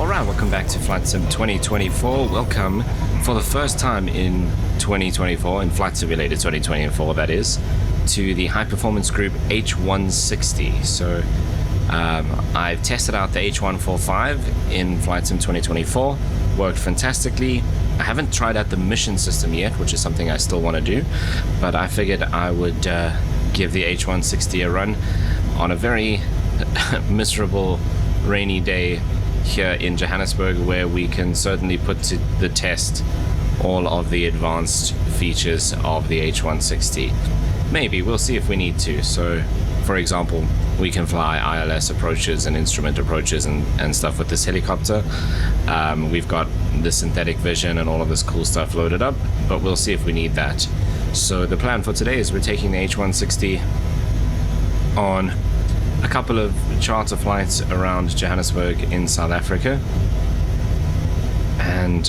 Alright, welcome back to Flight Sim 2024. Welcome for the first time in 2024, in Flight Simulator 2024 that is, to the high performance group H160. So I've tested out the H145 in Flight Sim 2024, worked fantastically. I haven't tried out the mission system yet, which is something I still want to do, but I figured I would give the H160 a run on a very miserable rainy day here in Johannesburg, where we can certainly put to the test all of the advanced features of the H160. Maybe, we'll see if we need to. So, for example, we can fly ILS approaches and instrument approaches and stuff with this helicopter. We've got the synthetic vision and all of this cool stuff loaded up, but we'll see if we need that. So the plan for today is we're taking the H160 on a couple of charter flights around Johannesburg in South Africa, and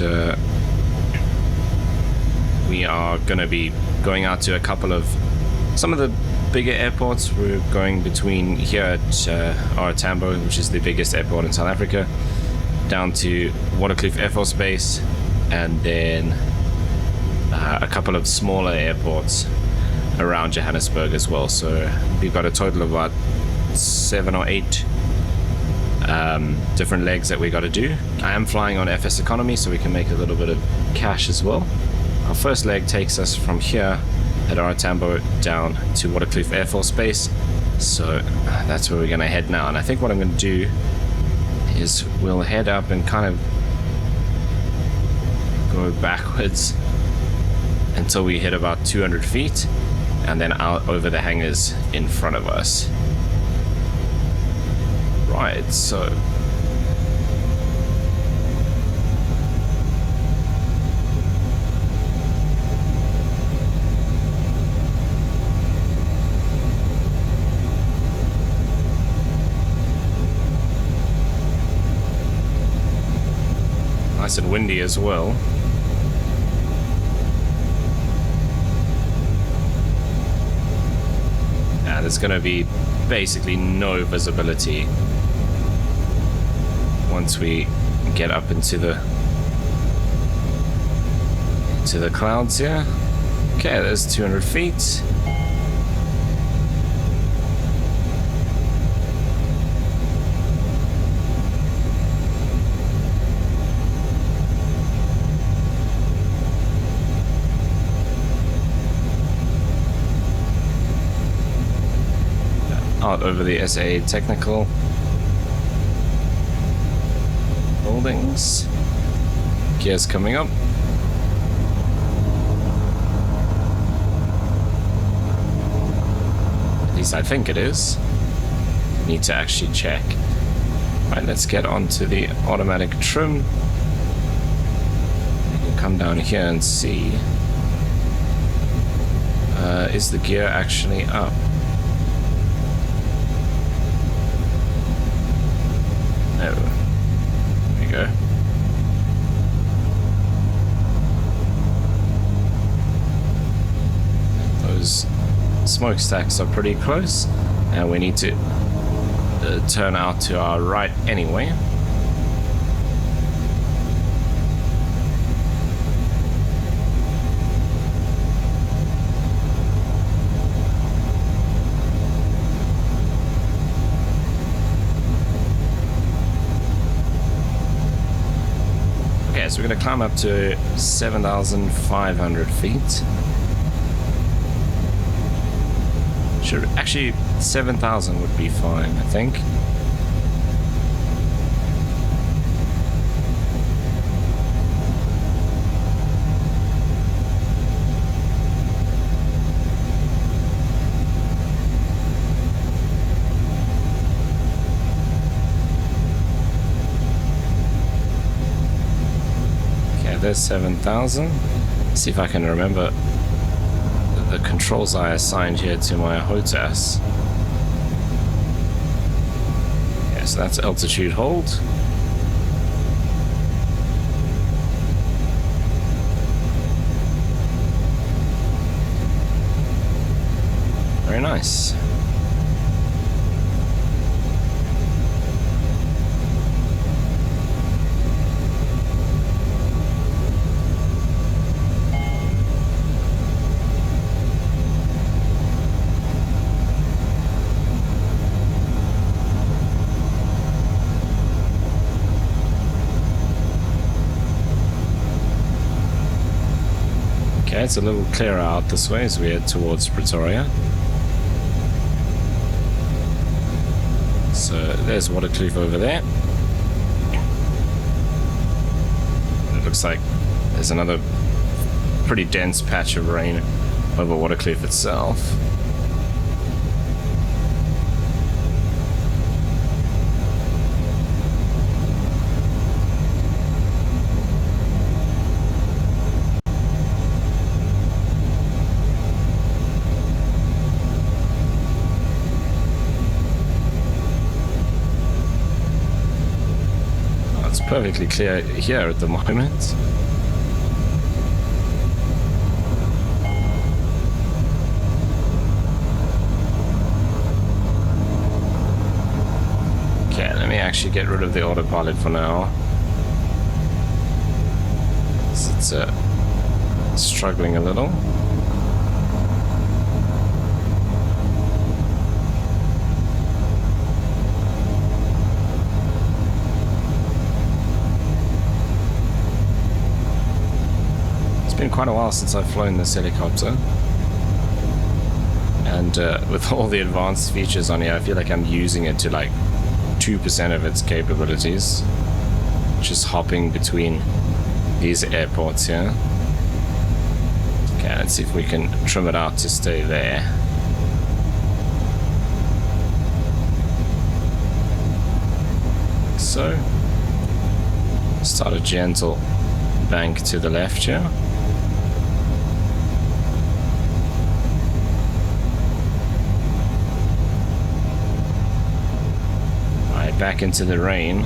we are going to be going out to a couple of some of the bigger airports. We're going between here at our Tambo, which is the biggest airport in South Africa, down to Waterkloof Air Force Base, and then a couple of smaller airports around Johannesburg as well. So we've got a total of about 7 or 8 different legs that we got to do. I am flying on FS economy, so we can make a little bit of cash as well. Our first leg takes us from here at our Tambo down to Waterkloof Air Force Base, so that's where we're going to head now. And I think what I'm going to do is we'll head up and kind of go backwards until we hit about 200 feet, and then out over the hangars in front of us. Right, so nice and windy as well. And there's going to be basically no visibility once we get up into the clouds here. Okay, there's 200 feet. Out over the SA technical buildings. Gears coming up. At least I think it is. Need to actually check. Right, let's get onto the automatic trim. You can come down here and see. Is the gear actually up? There we go. Those smokestacks are pretty close, and we need to turn out to our right anyway. So we're going to climb up to 7,500 feet. Should actually 7,000 would be fine, I think. There's 7,000. See if I can remember the controls I assigned here to my HOTAS. Yeah, so that's altitude hold. Very nice. Okay, it's a little clearer out this way as we head towards Pretoria. So there's Waterkloof over there. It looks like there's another pretty dense patch of rain over Waterkloof itself. Perfectly clear here at the moment. Okay, let me actually get rid of the autopilot for now. It's struggling a little. Quite a while since I've flown this helicopter, and with all the advanced features on here, I feel like I'm using it to like 2% of its capabilities, just hopping between these airports here. Okay, let's see if we can trim it out to stay there. So start a gentle bank to the left here. Back into the rain.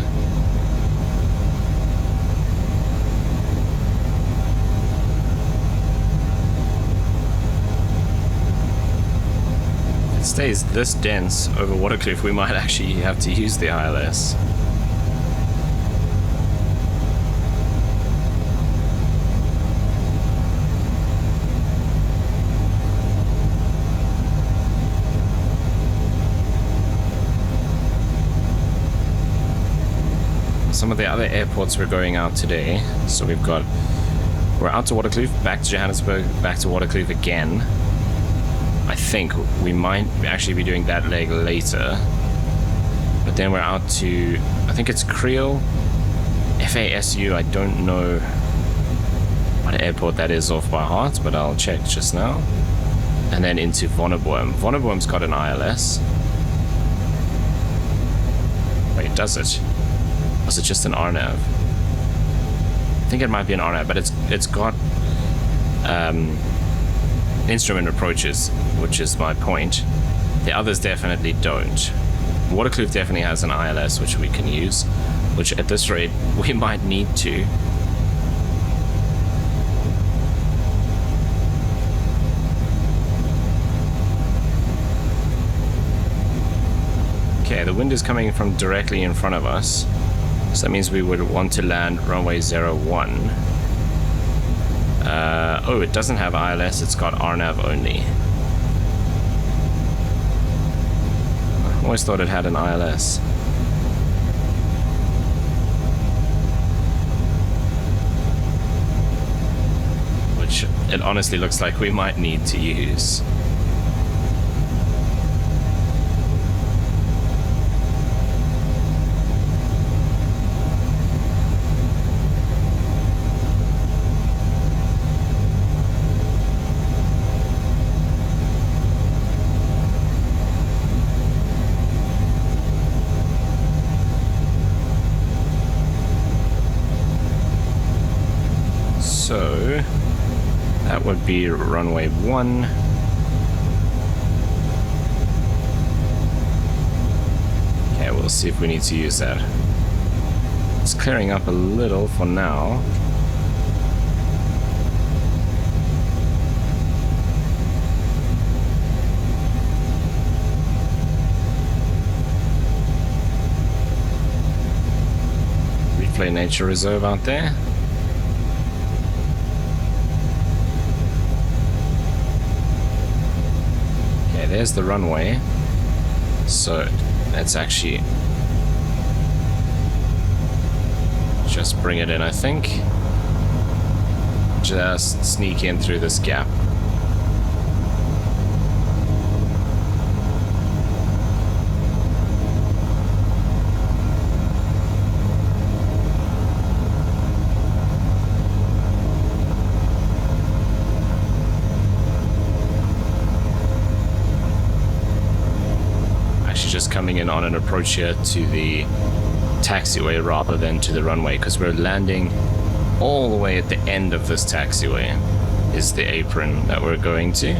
If it stays this dense over Waterkloof, we might actually have to use the ILS. Some of the other airports we're going out today. So we're out to Waterkloof, back to Johannesburg, back to Waterkloof again. I think we might actually be doing that leg later. But then we're out to, I think it's Creole, FASU, I don't know what airport that is off by heart, but I'll check just now. And then into Vonneboom. Vonnebuom's got an ILS. Wait, does it? Was it just an RNAV? I think it might be an RNAV, but it's got instrument approaches, which is my point. The others definitely don't. Waterkloof definitely has an ILS which we can use, which at this rate we might need to. Okay, the wind is coming from directly in front of us. So that means we would want to land runway 01. Oh, it doesn't have ILS, it's got RNAV only. I always thought it had an ILS. Which it honestly looks like we might need to use. So that would be runway 1. Okay, we'll see if we need to use that. It's clearing up a little for now. Replay Nature Reserve out there. There's the runway, so let's actually just bring it in, I think. just sneak in through this gap. Just coming in on an approach here to the taxiway rather than to the runway, because we're landing all the way at the end of this taxiway is the apron that we're going to.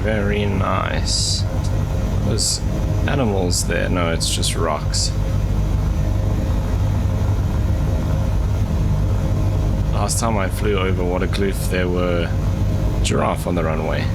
Very nice. There's animals there. No, it's just rocks. Last time I flew over Waterkloof, there were giraffe on the runway.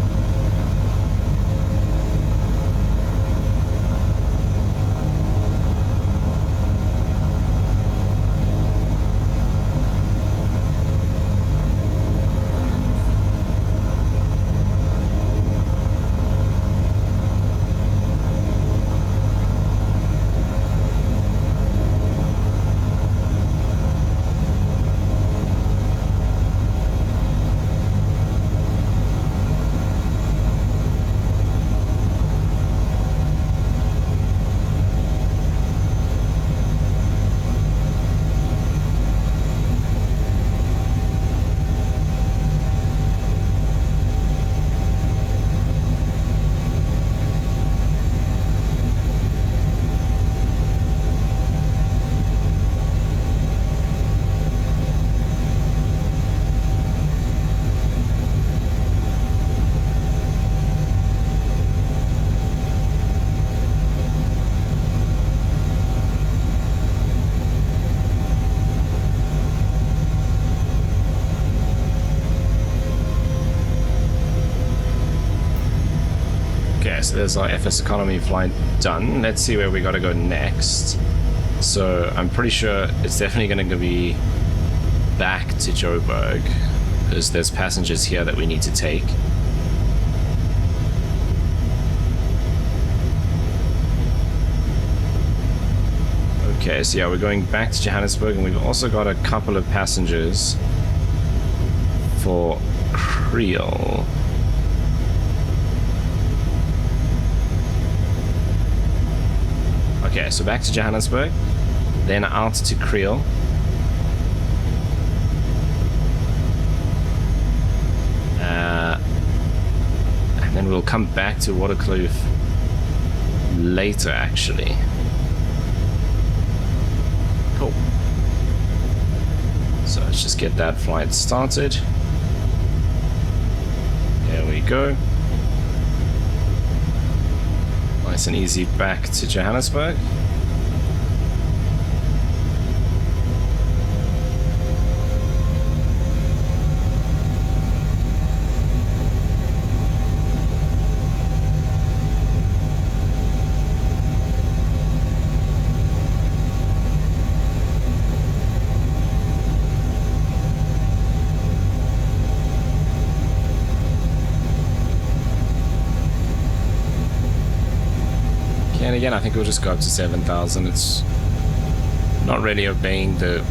So there's our FS economy flight done. Let's see where we gotta go next. So I'm pretty sure it's definitely going to be back to Joburg, because there's passengers here that we need to take. Okay, so yeah, we're going back to Johannesburg, and we've also got a couple of passengers for Creole. Okay, so back to Johannesburg, then out to Creole. And then we'll come back to Waterkloof later, actually. Cool. So let's just get that flight started. There we go. Nice and easy back to Johannesburg. And again, I think we'll just go up to 7,000. It's not really obeying the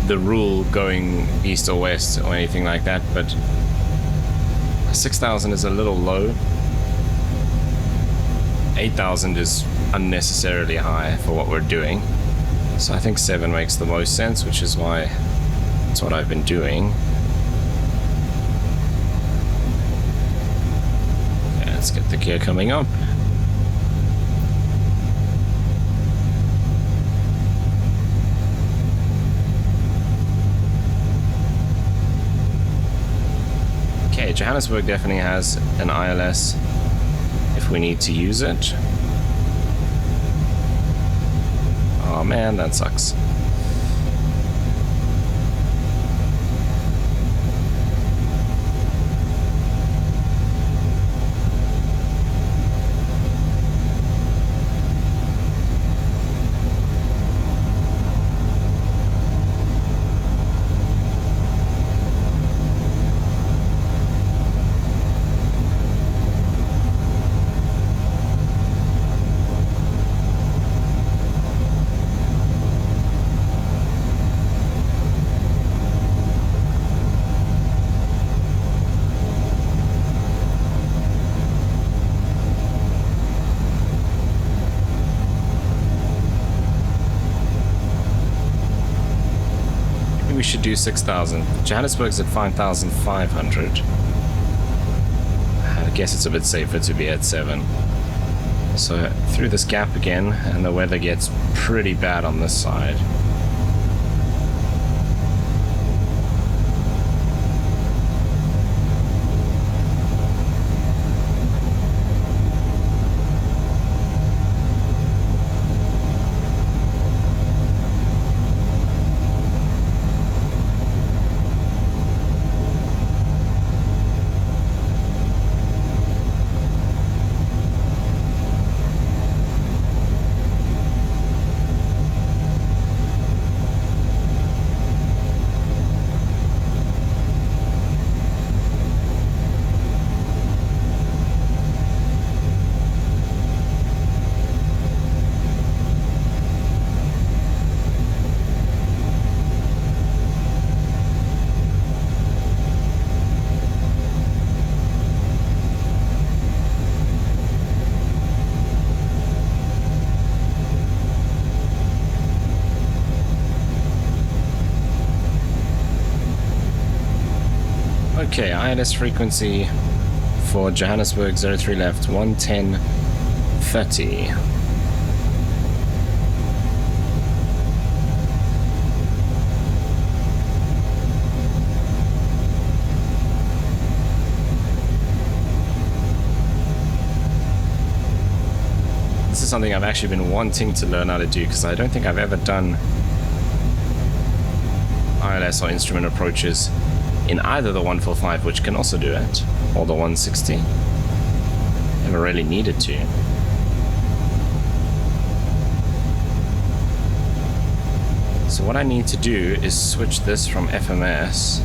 rule going east or west or anything like that, but 6,000 is a little low. 8,000 is unnecessarily high for what we're doing. So I think 7 makes the most sense, which is why that's what I've been doing. Okay, let's get the gear coming up. Johannesburg definitely has an ILS if we need to use it. Oh man, that sucks. We should do 6,000. Johannesburg's at 5,500. I guess it's a bit safer to be at 7. So through this gap again, and the weather gets pretty bad on this side. Okay, ILS frequency for Johannesburg 03 left 110.30. This is something I've actually been wanting to learn how to do because I don't think I've ever done ILS or instrument approaches in either the 145, which can also do it, or the 160. Never really needed to. So what I need to do is switch this from FMS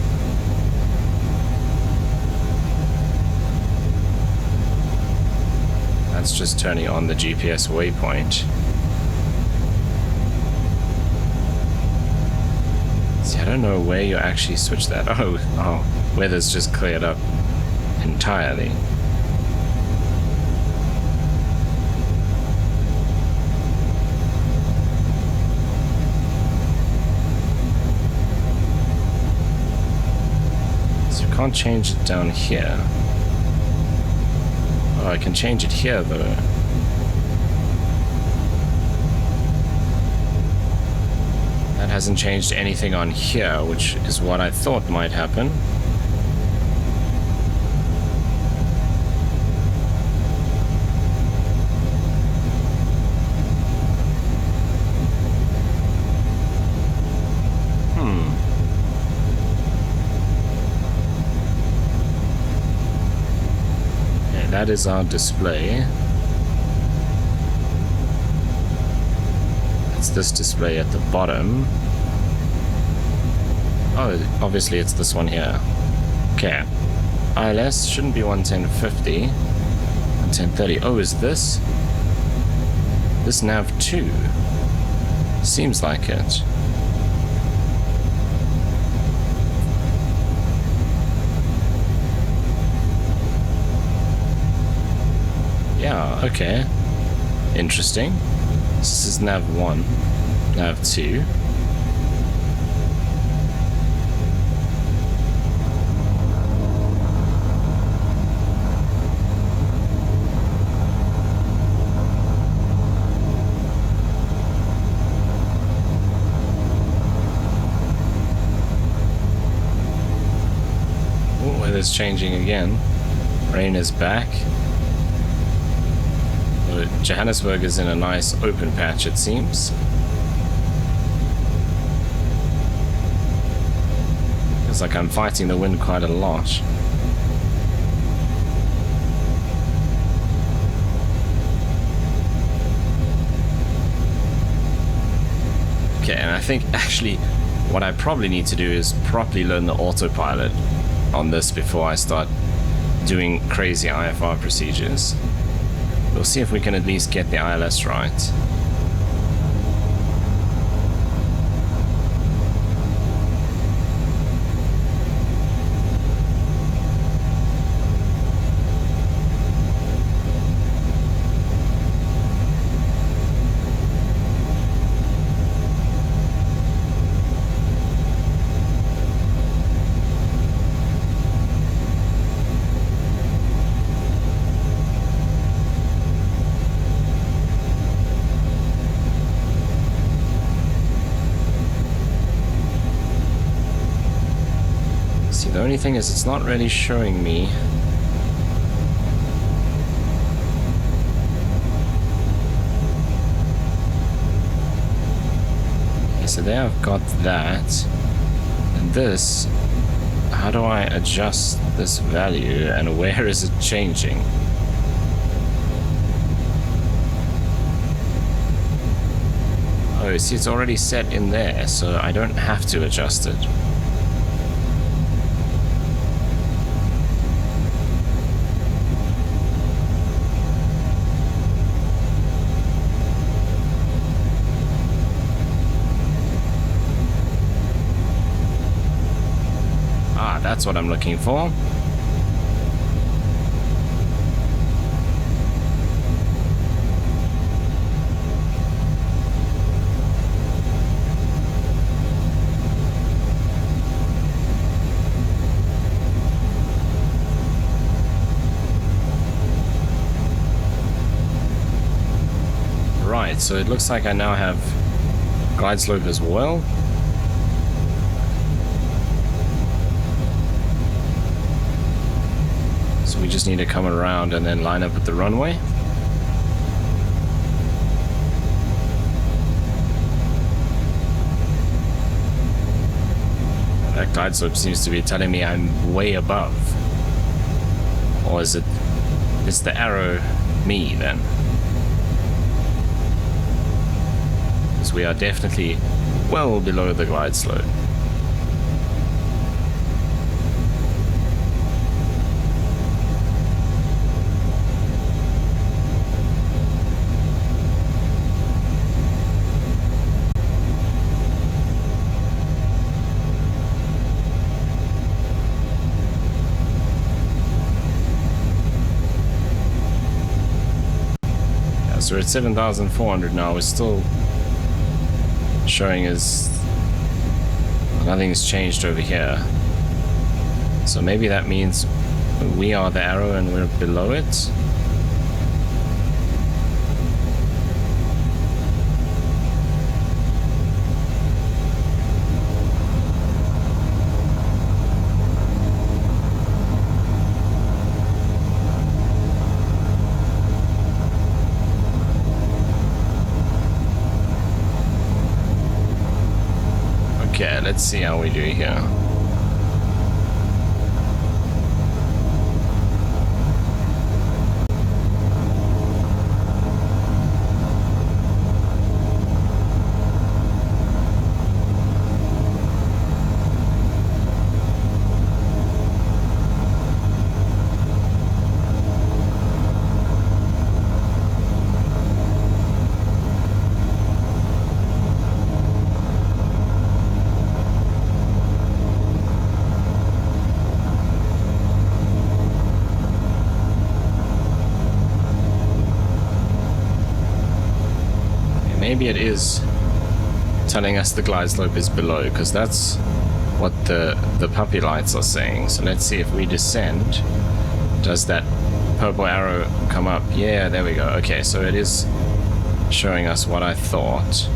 that's just turning on the GPS waypoint. I don't know where you actually switch that. Oh, weather's just cleared up entirely. So you can't change it down here. Oh, I can change it here though. That hasn't changed anything on here, which is what I thought might happen. Okay, that is our display. This display at the bottom. Oh, obviously it's this one here. Okay. ILS shouldn't be 110.50. 110.30. Oh, is this nav 2? Seems like it. Yeah, okay. Interesting. This is nav 1, nav 2. is changing again. Rain is back. Johannesburg is in a nice open patch, it seems. Feels like I'm fighting the wind quite a lot. Okay, and I think actually what I probably need to do is properly learn the autopilot on this before I start doing crazy IFR procedures. We'll see if we can at least get the ILS right. The only thing is it's not really showing me okay, so there I've got that, and this, how do I adjust this value and where is it changing? Oh, see, it's already set in there, so I don't have to adjust it. That's what I'm looking for. Right, so it looks like I now have glide slope as well. We just need to come around and then line up with the runway. That glide slope seems to be telling me I'm way above. Or is it... Is the arrow me then? Because we are definitely well below the glide slope. So we're at 7,400 now. We're still showing as nothing's changed over here. So maybe that means we are the arrow and we're below it. Okay, let's see how we do here. Maybe it is telling us the glide slope is below, because that's what the puppy lights are saying. So let's see if we descend. Does that purple arrow come up? Yeah, there we go. Okay, so it is showing us what I thought.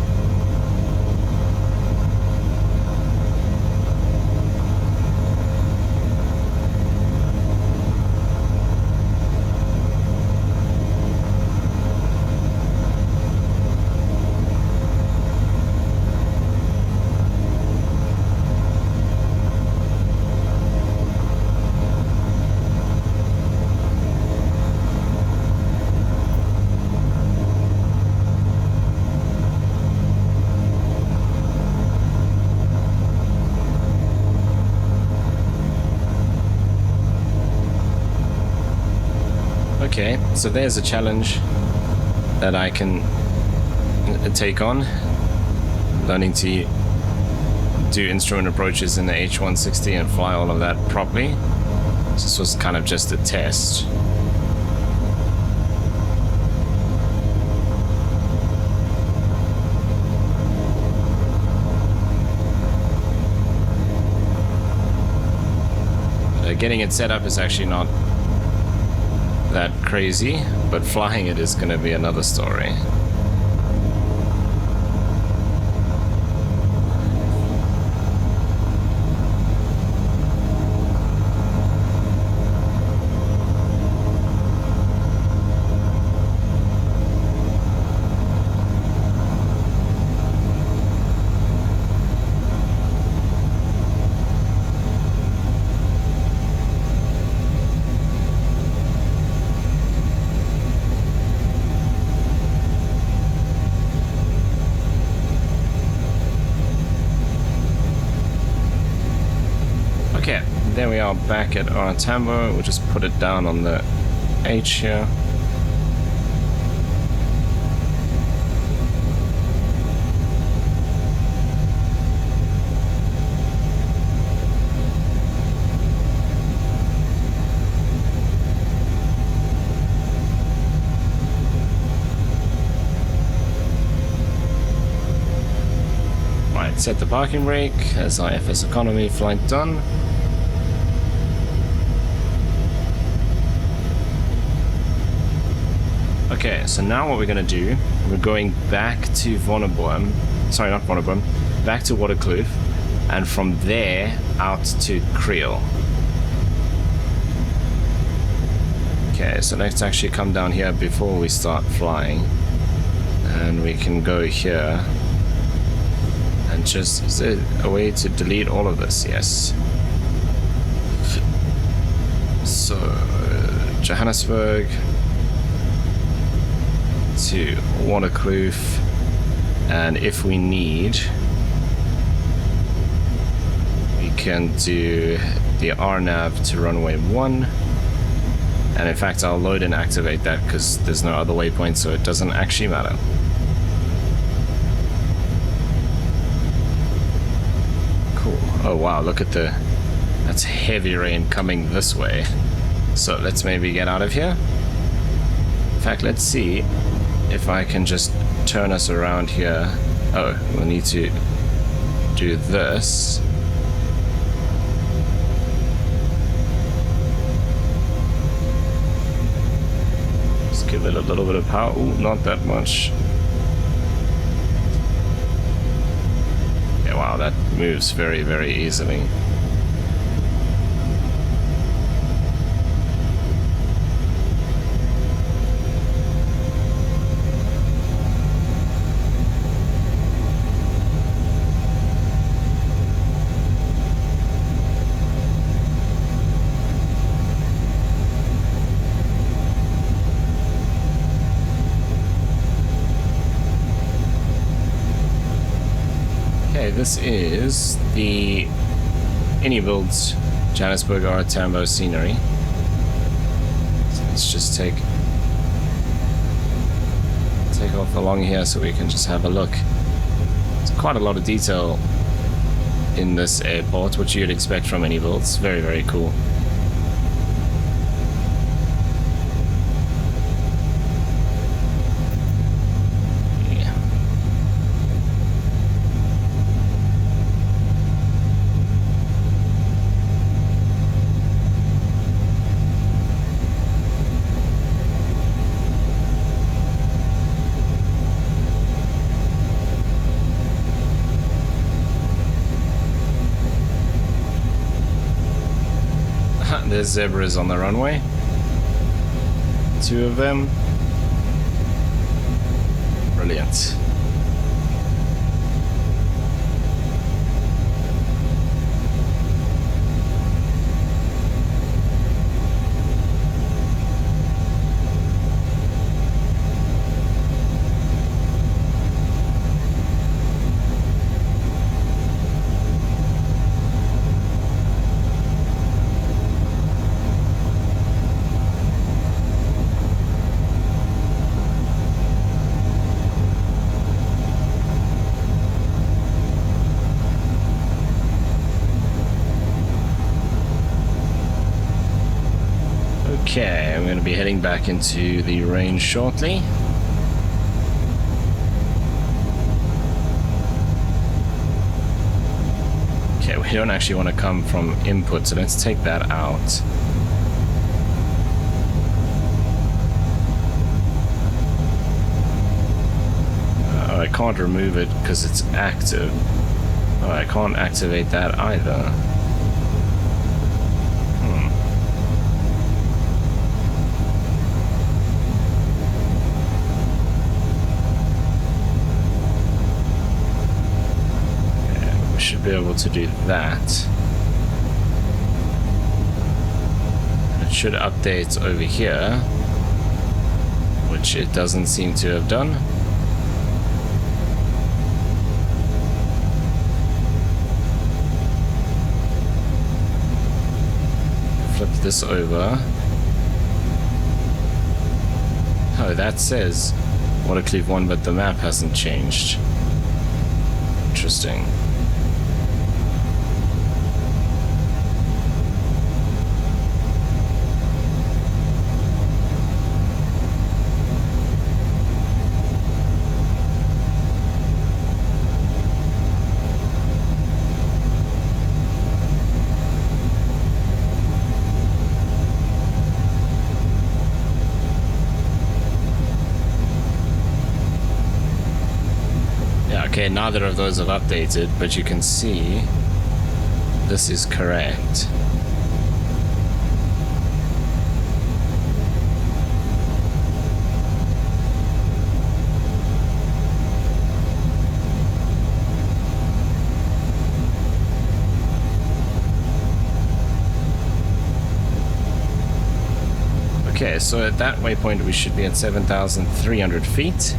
Okay, so there's a challenge that I can take on. Learning to do instrument approaches in the H160 and fly all of that properly. This was kind of just a test. Getting it set up is actually not that crazy, but flying it is going to be another story. There we are back at our Tambo. We'll just put it down on the H here. Right, set the parking brake. That's our FS economy flight done. Okay, so now what we're going to do, we're going back to Vonneboom, sorry, not Vonneboom, back to Waterkloof, and from there out to Creel. Okay, so let's actually come down here before we start flying, and we can go here, and just, is there a way to delete all of this? Yes. So, Johannesburg to Waterkloof, and if we need, we can do the RNAV to runway 1, and in fact I'll load and activate that because there's no other waypoint, so it doesn't actually matter. Cool. Oh wow, look at that's heavy rain coming this way, so let's maybe get out of here. In fact, let's see if I can just turn us around here. Oh, we'll need to do this. Just give it a little bit of power. Ooh, not that much. Yeah, wow, that moves very, very easily. This is the iniBuilds Johannesburg R Tambo scenery. So let's just take off along here so we can just have a look. There's quite a lot of detail in this airport, which you'd expect from iniBuilds. Very, very cool. There's zebras on the runway. 2 of them. Brilliant. Okay, I'm going to be heading back into the range shortly. Okay, we don't actually want to come from input, so let's take that out. Oh, I can't remove it because it's active. Oh, I can't activate that either. Should be able to do that. It should update over here, which it doesn't seem to have done. Flip this over. Oh, that says Watercleave 1, but the map hasn't changed. Interesting. Okay, neither of those have updated, but you can see this is correct. Okay, so at that waypoint we should be at 7,300 feet.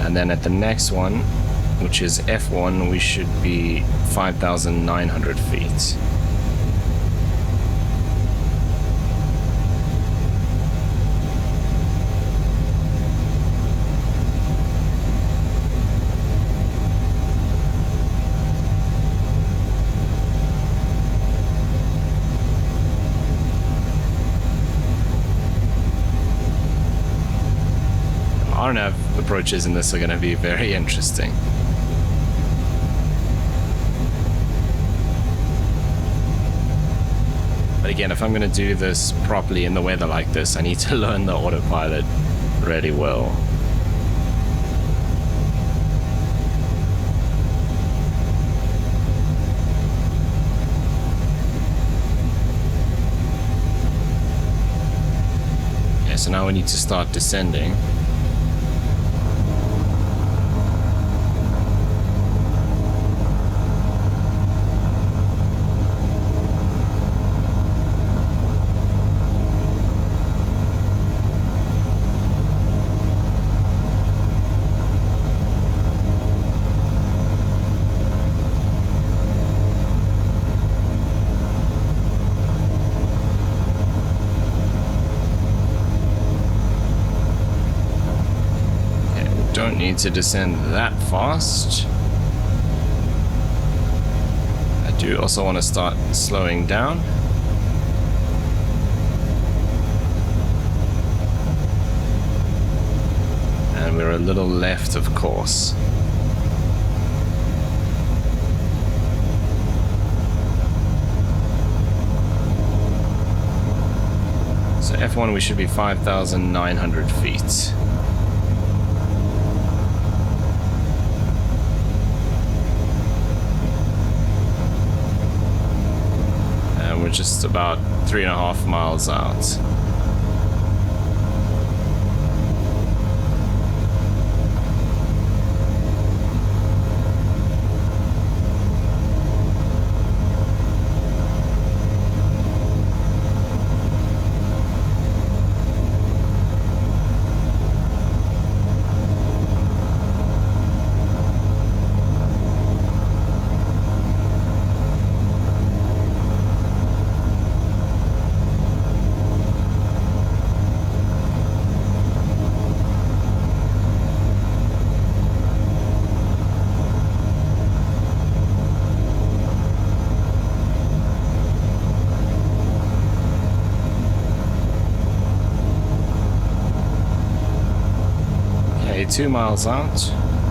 And then at the next one, which is F1, we should be 5,900 feet. RNAV approaches in this are going to be very interesting. But again, if I'm going to do this properly in the weather like this, I need to learn the autopilot really well. Okay, so now we need to start descending. Need to descend that fast. I do also want to start slowing down. And we're a little left of course. So F1 we should be 5,900 feet. We're just about 3.5 miles out. 1.2 miles out.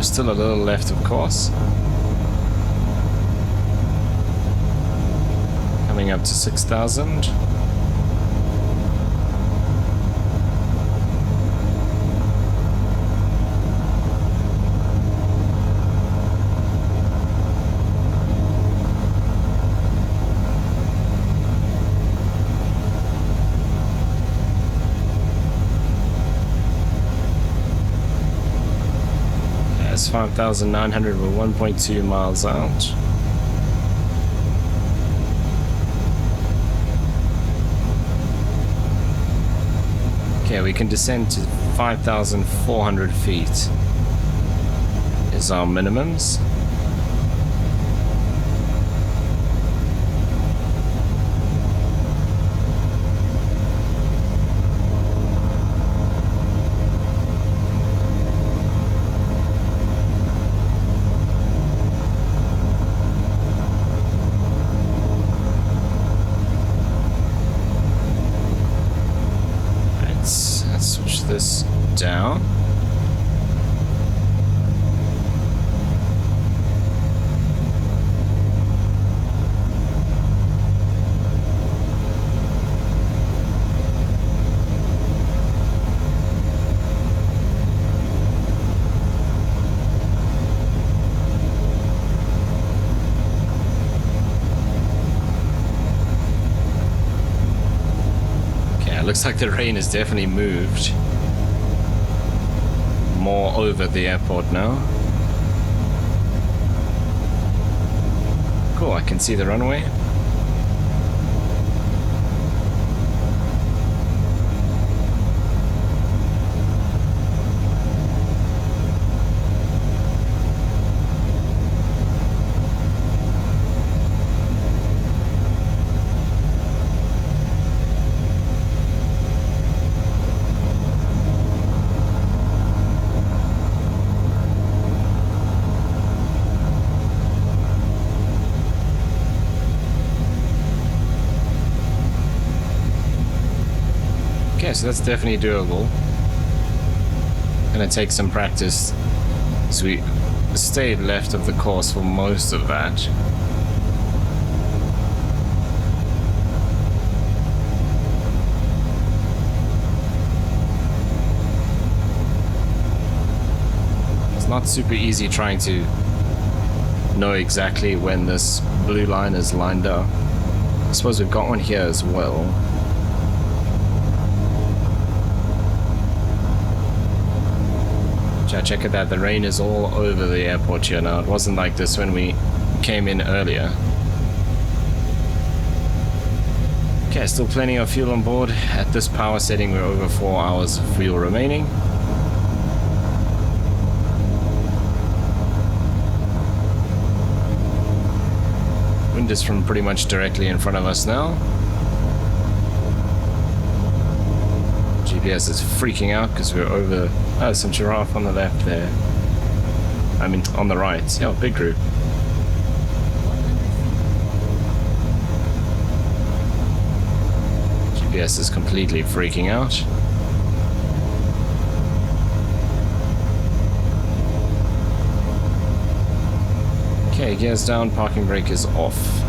Still a little left, of course. Coming up to 6,000. That's 5,900. We're 1.2 miles out. Okay, we can descend to 5,400 feet is our minimums. This down. Okay, it looks like the rain has definitely moved more over the airport now. Cool, I can see the runway. So that's definitely doable. Gonna take some practice, so we stayed left of the course for most of that. It's not super easy trying to know exactly when this blue line is lined up. I suppose we've got one here as well. Check it out, the rain is all over the airport here now. It wasn't like this when we came in earlier. Okay, still plenty of fuel on board. At this power setting, we're over 4 hours of fuel remaining. Wind is from pretty much directly in front of us now. GPS is freaking out because we're over. Oh, some giraffe on the left there. I mean, on the right. Yeah, big group. GPS is completely freaking out. Okay, gears down, parking brake is off.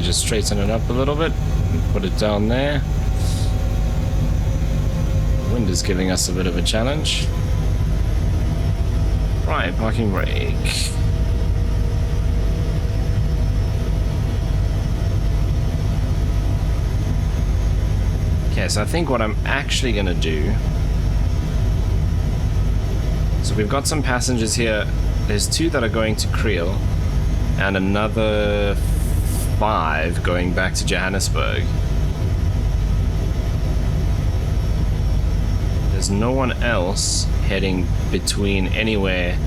Just straighten it up a little bit and put it down there. Wind is giving us a bit of a challenge. Right, parking brake. Okay, so I think what I'm actually going to do... So we've got some passengers here. There's 2 that are going to Creel, and another 5 going back to Johannesburg. There's no one else heading between anywhere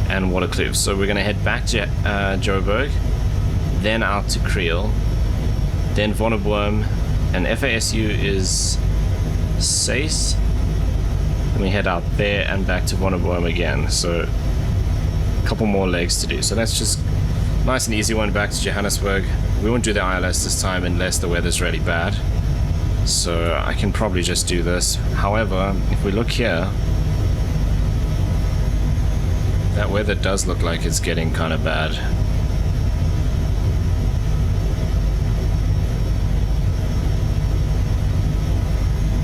and Waterkloof. So we're going to head back to Joburg, then out to Creel, then Vonneboom, and FASU is Sace. And we head out there and back to Vonneboom again. So a couple more legs to do. So that's just nice and easy one back to Johannesburg. We won't do the ILS this time unless the weather's really bad. So I can probably just do this. However, if we look here, that weather does look like it's getting kind of bad.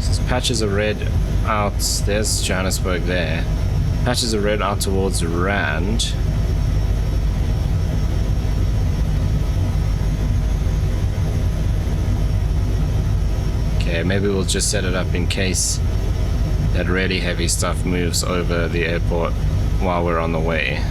So patches of red out. There's Johannesburg there. Patches of red out towards Rand. Okay, maybe we'll just set it up in case that really heavy stuff moves over the airport while we're on the way.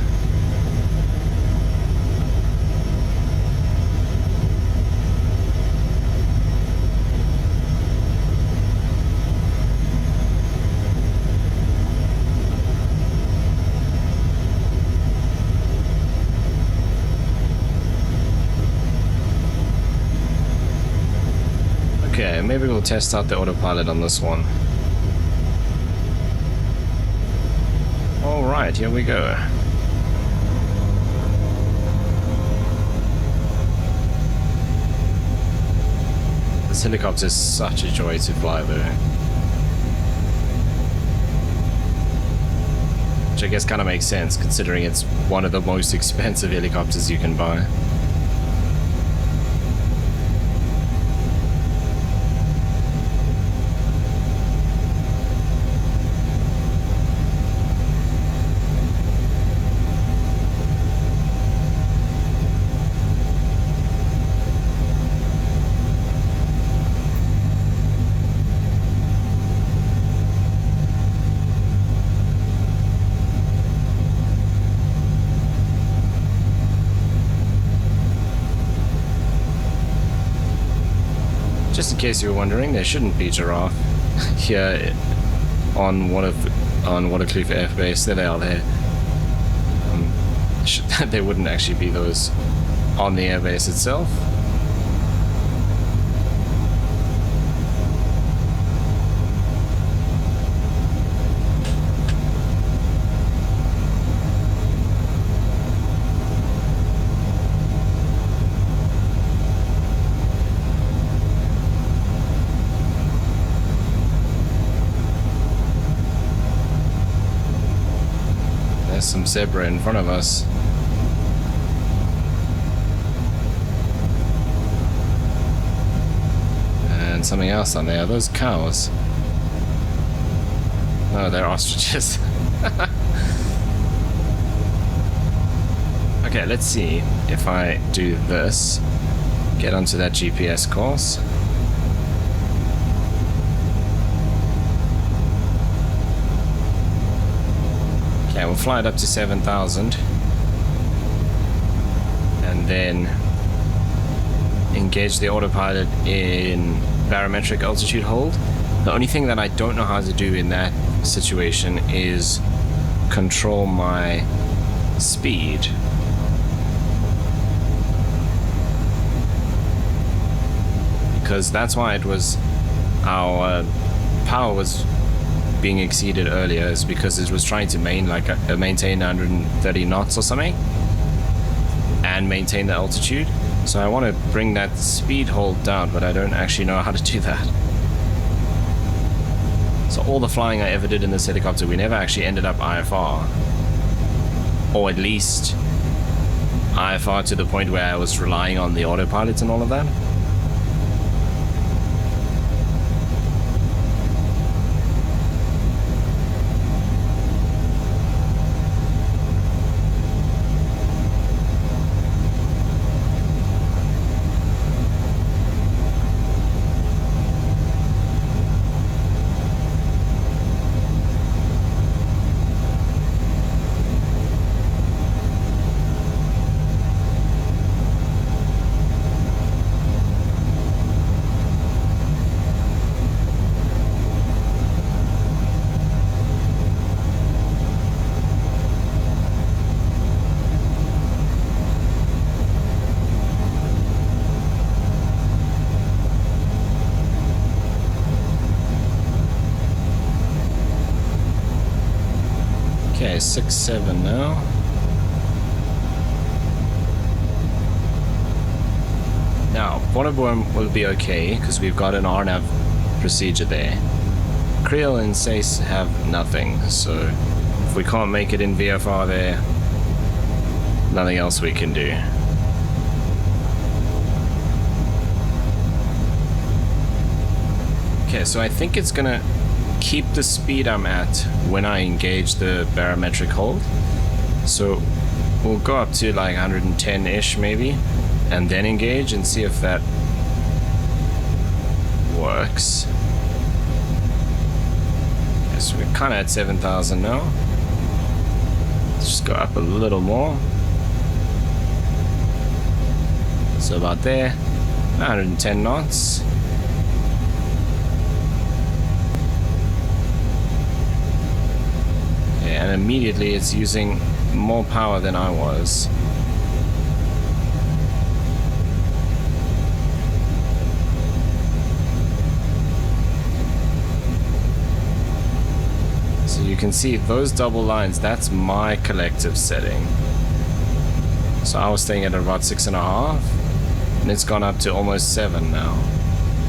Okay, maybe we'll test out the autopilot on this one. Alright, here we go. This helicopter is such a joy to fly though. Which I guess kind of makes sense considering it's one of the most expensive helicopters you can buy. Just in case you were wondering, there shouldn't be giraffe here on Waterkloof Air Base. There they are there. There wouldn't actually be those on the airbase itself. Some zebra in front of us. And something else on there. Are those cows? Oh, they're ostriches. Okay, let's see if I do this. Get onto that GPS course. Okay, we'll fly it up to 7,000 and then engage the autopilot in barometric altitude hold. The only thing that I don't know how to do in that situation is control my speed. Because that's why it was our power was being exceeded earlier, is because it was trying to maintain 130 knots or something and maintain the altitude. So I want to bring that speed hold down, but I don't actually know how to do that. So all the flying I ever did in this helicopter, we never actually ended up IFR, or at least IFR to the point where I was relying on the autopilot and all of that. Okay, 6-7 now. Now, Waterborne will be okay because we've got an RNAV procedure there. Creel and SACE have nothing, so if we can't make it in VFR there, nothing else we can do. Okay, so I think it's gonna keep the speed I'm at when I engage the barometric hold. So we'll go up to like 110-ish maybe, and then engage and see if that works. Okay, so we're kind of at 7,000 now. Let's just go up a little more. So about there, 110 knots. Okay, and immediately it's using more power than I was. So you can see those double lines, that's my collective setting. So I was staying at about 6.5, and it's gone up to almost 7 now.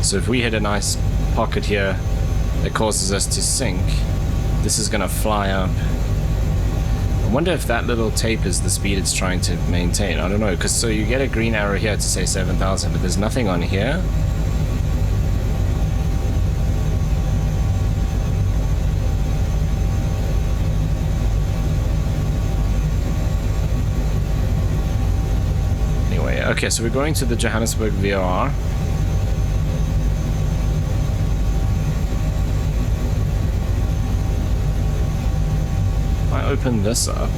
So if we hit a nice pocket here that causes us to sink, this is gonna fly up. I wonder if that little tape is the speed it's trying to maintain. I don't know, because so you get a green arrow here to say 7,000, but there's nothing on here. Anyway, okay, so we're going to the Johannesburg VOR. Open this up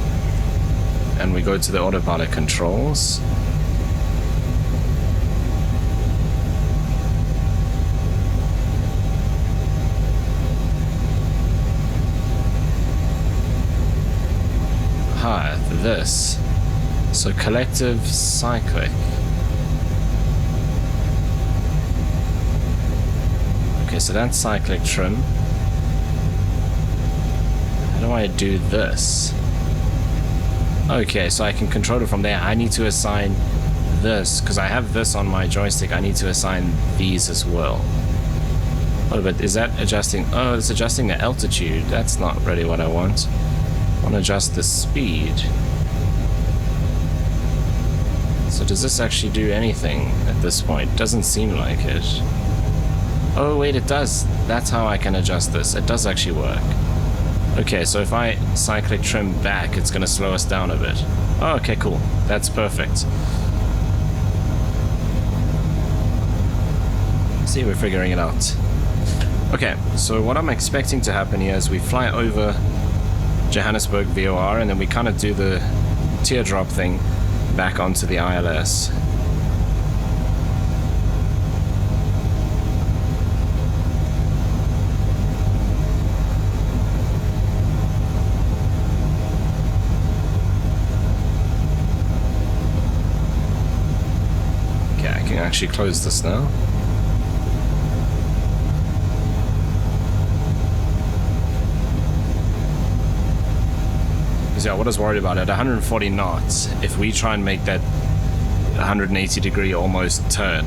and we go to the autopilot controls. This. So collective cyclic. Okay, so that's cyclic trim. How do I do this? Okay, so I can control it from there. I need to assign this, because I have this on my joystick. I need to assign these as well. Oh, but is that adjusting? Oh, it's adjusting the altitude. That's not really what I want. I want to adjust the speed. So does this actually do anything at this point? Doesn't seem like it. Oh wait, it does. That's how I can adjust this. It does actually work. Okay, so if I cyclic trim back, it's going to slow us down a bit. Oh, okay, cool. That's perfect. See, we're figuring it out. Okay, so what I'm expecting to happen here is we fly over Johannesburg VOR and then we kind of do the teardrop thing back onto the ILS. Okay, I can actually close this now. Yeah, what I was worried about at 140 knots, if we try and make that 180 degree almost turn,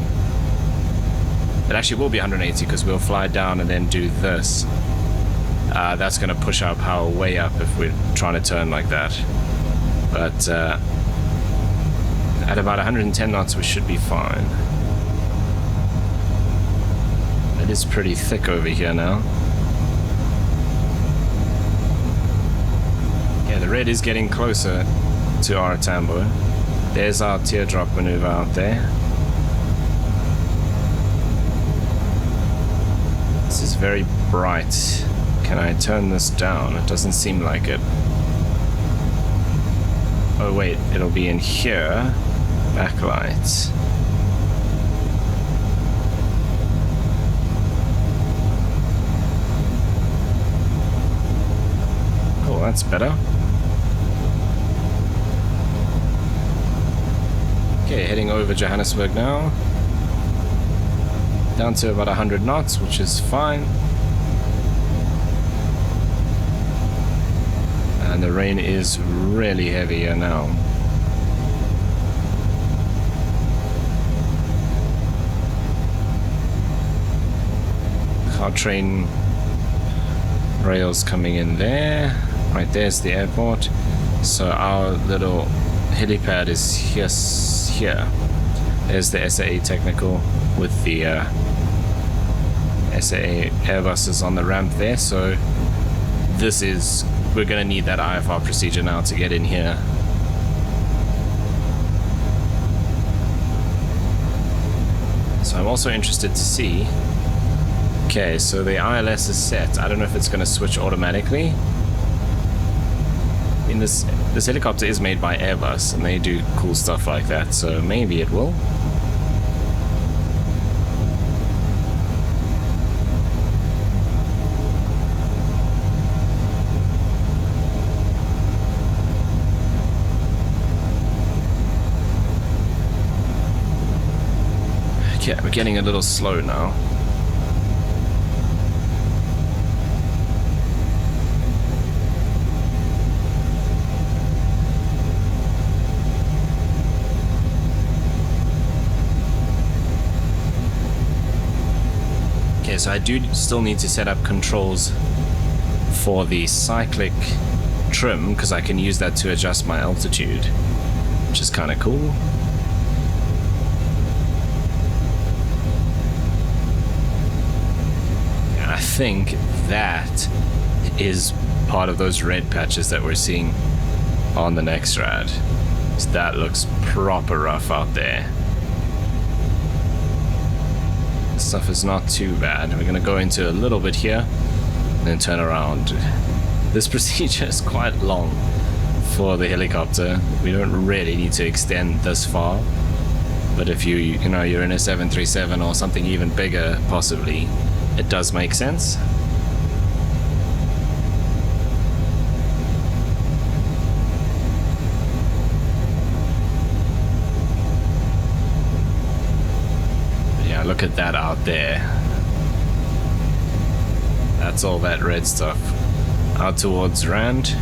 it actually will be 180 because we'll fly down and then do this. That's going to push our power way up if we're trying to turn like that. But at about 110 knots we should be fine. It is pretty thick over here now. Yeah, the red is getting closer to our Tambo. There's our teardrop maneuver out there. This is very bright. Can I turn this down? It doesn't seem like it. Oh wait, it'll be in here. Backlight. Cool, that's better. Okay, heading over Johannesburg now. Down to about 100 knots, which is fine. And the rain is really heavy here now. Our train rails coming in there. Right, there's the airport. So our little helipad is here. There's the SAA technical with the SAA Airbuses on the ramp there. So we're gonna need that IFR procedure now to get in here. So I'm also interested to see. Okay, so the ILS is set. I don't know if it's going to switch automatically. This helicopter is made by Airbus, and they do cool stuff like that, so maybe it will. Okay, we're getting a little slow now. So I do still need to set up controls for the cyclic trim, because I can use that to adjust my altitude, which is kind of cool. And I think that is part of those red patches that we're seeing on the next rad. So that looks proper rough out there. Stuff is not too bad. We're going to go into a little bit here and then turn around. This procedure is quite long for the helicopter. We don't really need to extend this far, but if you're in a 737 or something even bigger, possibly, it does make sense. Look at that out there. That's all that red stuff out towards Rand.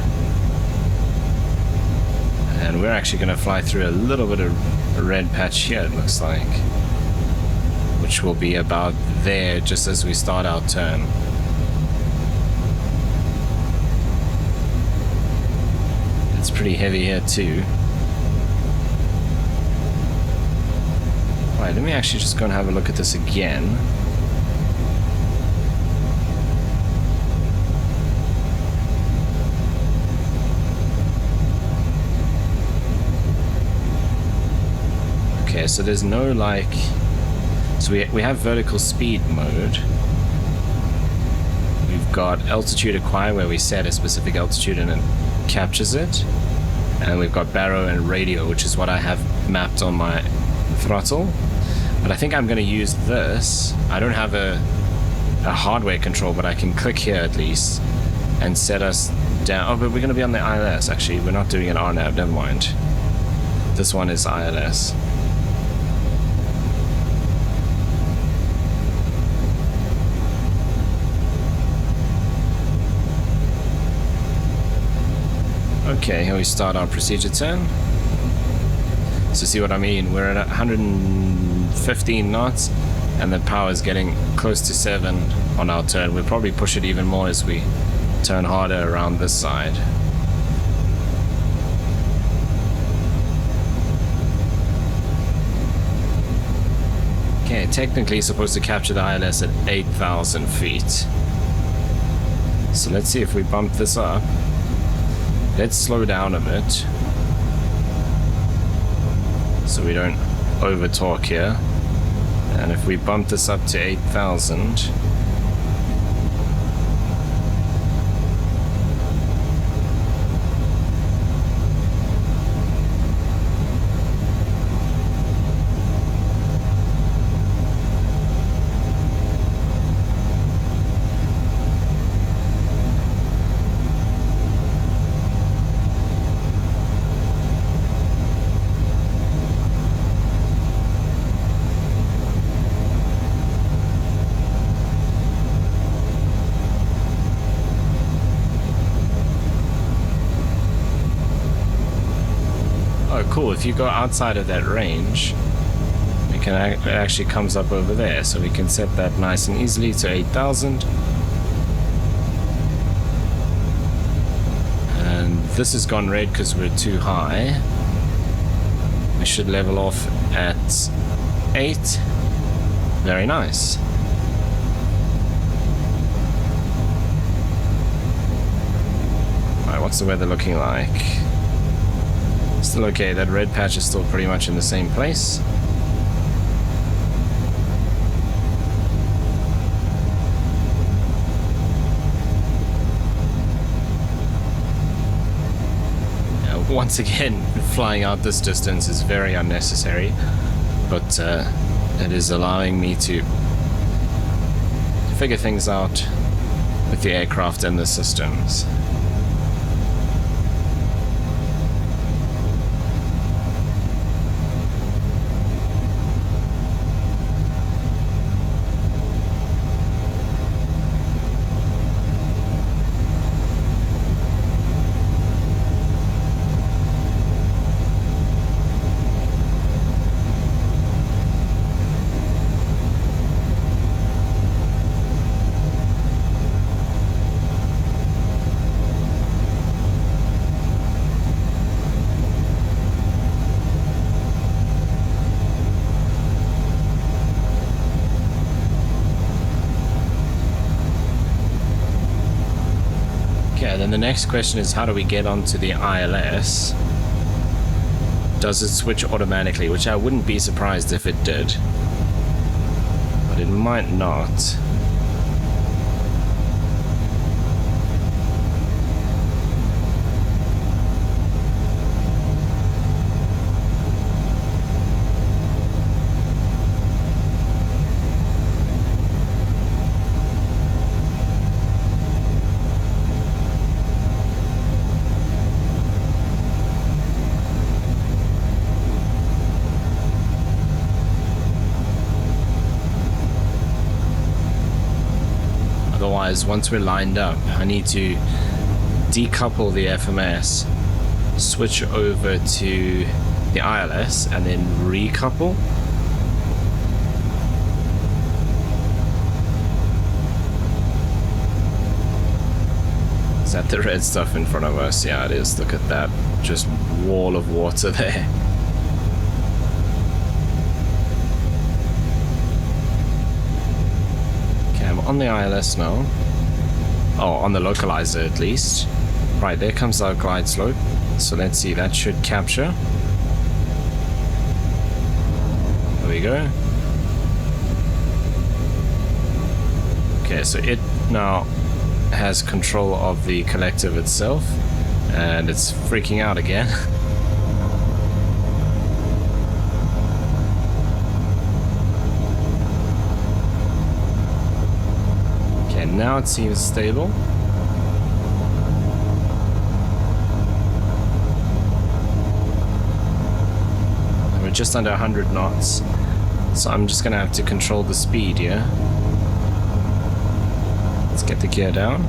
And we're actually going to fly through a little bit of a red patch here, it looks like, which will be about there just as we start our turn. It's pretty heavy here too. Right, let me actually just go and have a look at this again. Okay, so there's no so we have vertical speed mode. We've got altitude acquire, where we set a specific altitude and it captures it. And we've got baro and radio, which is what I have mapped on my throttle. But I think I'm going to use this. I don't have a hardware control, but I can click here at least and set us down. Oh, but we're going to be on the ILS, actually. We're not doing an RNAV, never mind. This one is ILS. Okay, here we start our procedure turn. So see what I mean? We're at 115 knots and the power is getting close to 7 on our turn. We'll probably push it even more as we turn harder around this side. Okay, technically supposed to capture the ILS at 8,000 feet. So let's see if we bump this up. Let's slow down a bit so we don't over torque here. And if we bump this up to 8,000, cool. If you go outside of that range, it actually comes up over there. So we can set that nice and easily to 8,000. And this has gone red because we're too high. We should level off at 8. Very nice. Alright, what's the weather looking like? Still okay, that red patch is still pretty much in the same place. Once again, flying out this distance is very unnecessary, but it is allowing me to figure things out with the aircraft and the systems. Then the next question is, how do we get onto the ILS? Does it switch automatically? Which I wouldn't be surprised if it did, but it might not. Once we're lined up, I need to decouple the FMS, switch over to the ILS, and then recouple. Is that the red stuff in front of us? Yeah, it is. Look at that. Just wall of water there. On the ILS now. Oh, on the localizer at least. Right, there comes our glide slope. So let's see, that should capture. There we go. Okay, so it now has control of the collective itself, and it's freaking out again. Now it seems stable. And we're just under 100 knots, so I'm just gonna have to control the speed here. Let's get the gear down.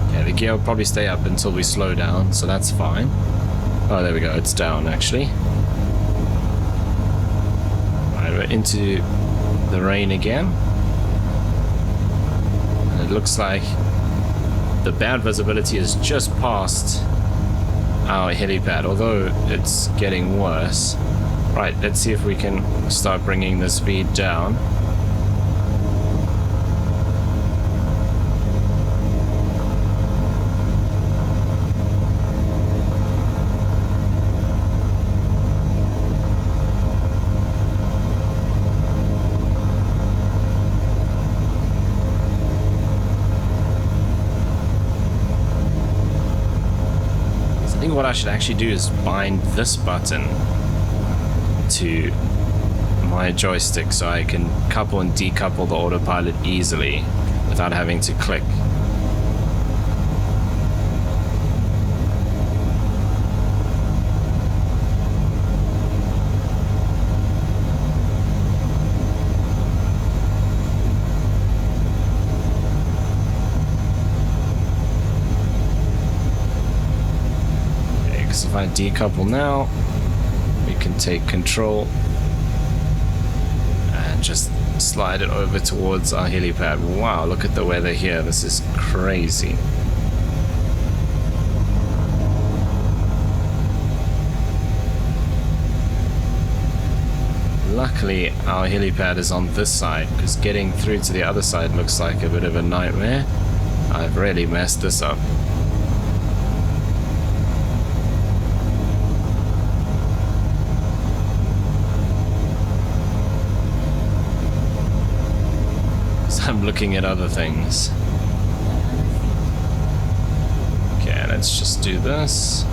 Okay, the gear will probably stay up until we slow down, so that's fine. Oh, there we go, it's down actually. Into the rain again, and it looks like the bad visibility is just past our helipad, although it's getting worse. Right, let's see if we can start bringing the speed down. What I should actually do is bind this button to my joystick so I can couple and decouple the autopilot easily without having to click. I decouple now, we can take control and just slide it over towards our helipad. Wow, look at the weather here. This is crazy. Luckily, our helipad is on this side, because getting through to the other side looks like a bit of a nightmare. I've really messed this up. I'm looking at other things. Okay, let's just do this.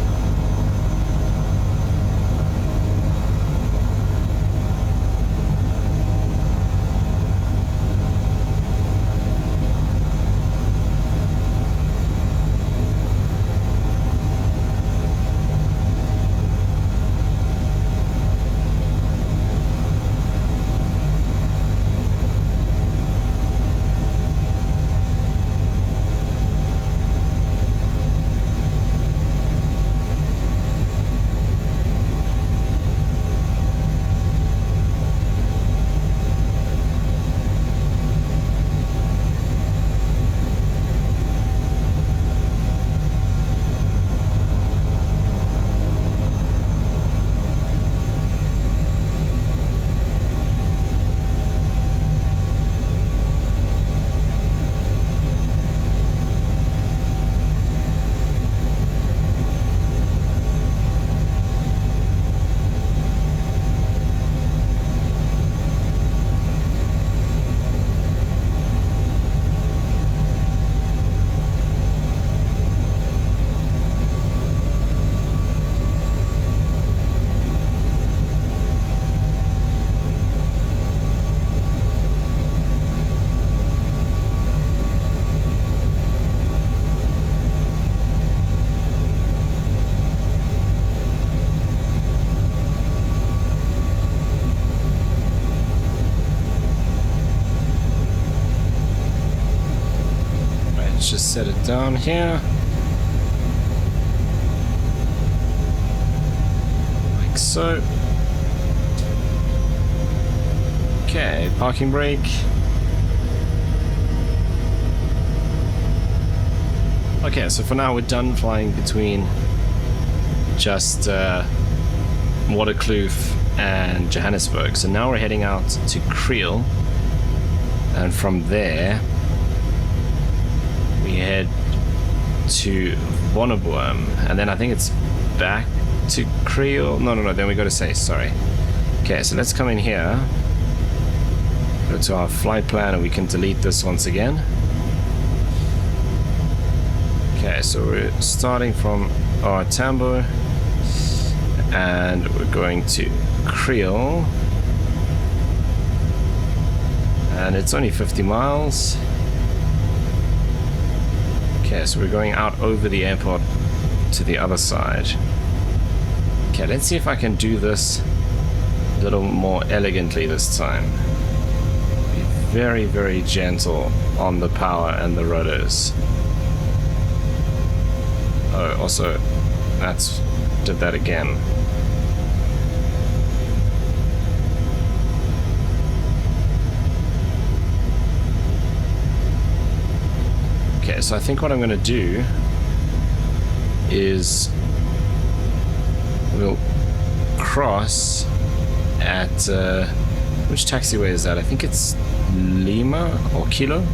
Just set it down here. Like so. Okay, parking brake. Okay, so for now we're done flying between just Waterkloof and Johannesburg. So now we're heading out to Kriel, and from there we head to Wonnerbloem, and then I think it's back to Kriel. No, then we go to Sace, sorry. Okay, so let's come in here, go to our flight plan, and we can delete this once again. Okay, so we're starting from our Tambo, and we're going to Kriel, and it's only 50 miles. Okay, so we're going out over the airport to the other side. Okay, let's see if I can do this a little more elegantly this time. Be very, very gentle on the power and the rudders. Oh, also, did that again. Okay, so I think what I'm going to do is we'll cross at which taxiway is that? I think it's Lima or Kilo.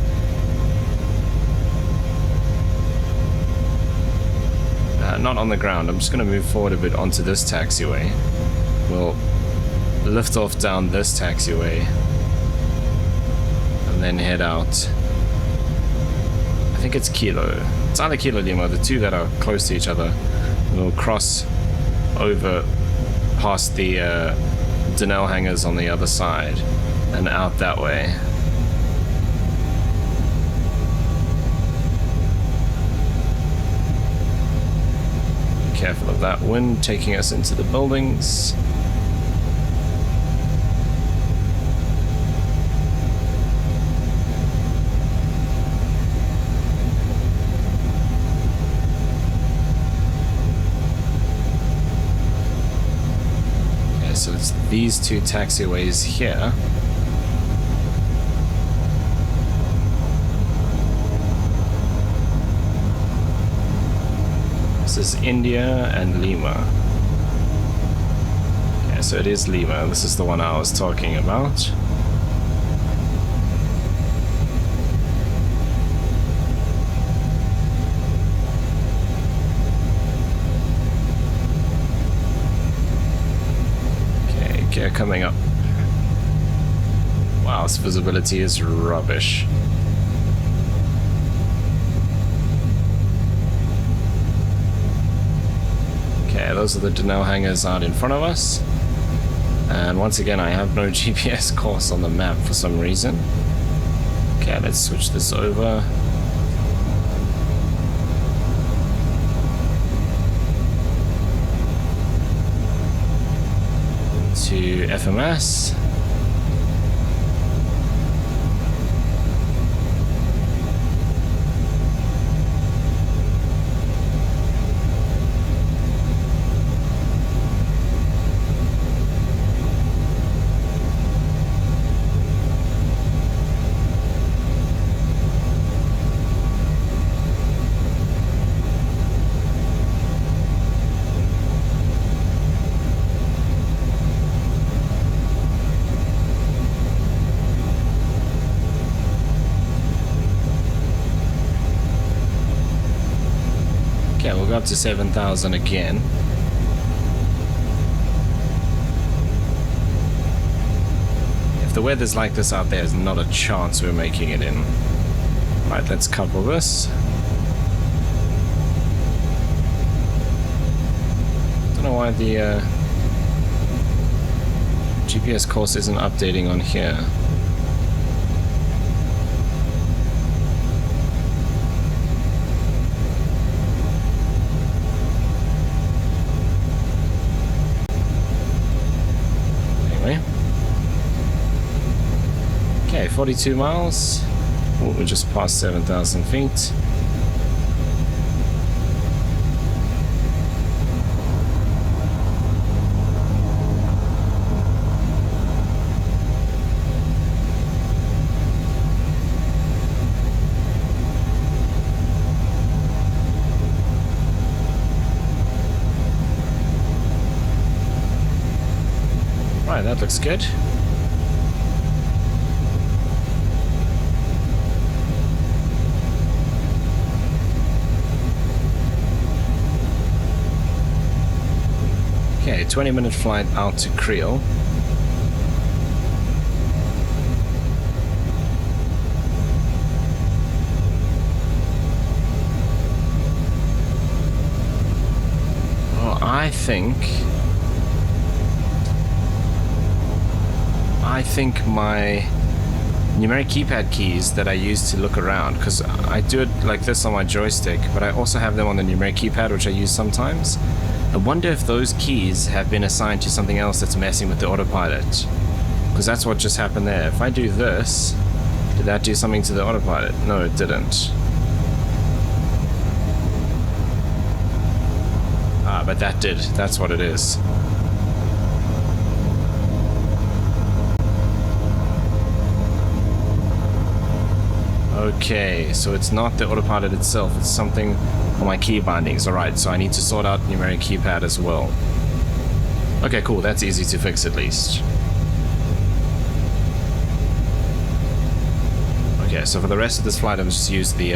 Not on the ground. I'm just going to move forward a bit onto this taxiway. We'll lift off down this taxiway and then head out. I think it's Kilo. It's either Kilo or Lima, the two that are close to each other. We'll cross over past the Denel hangars on the other side and out that way. Be careful of that wind taking us into the buildings. these two taxiways here. This is India and Lima. Okay, so it is Lima. This is the one I was talking about. Okay, gear coming up. Wow, this visibility is rubbish. Okay, those are the Denel hangars out in front of us. And once again, I have no GPS course on the map for some reason. Okay, let's switch this over. To FMS. Okay, we'll go up to 7,000 again. If the weather's like this out there, there's not a chance we're making it in. Right, let's couple this. Don't know why the GPS course isn't updating on here. Okay, 42 miles. Oh, we're just past 7,000 feet. Right, that looks good. Okay, 20-minute flight out to Creel. Oh, I think my numeric keypad keys that I use to look around, because I do it like this on my joystick, but I also have them on the numeric keypad, which I use sometimes. I wonder if those keys have been assigned to something else that's messing with the autopilot. Because that's what just happened there. If I do this, did that do something to the autopilot? No, it didn't. Ah, but that did. That's what it is. Okay, so it's not the autopilot itself, it's something on my key bindings. Alright, so I need to sort out numeric keypad as well. Okay, cool, that's easy to fix at least. Okay, so for the rest of this flight, I've just used the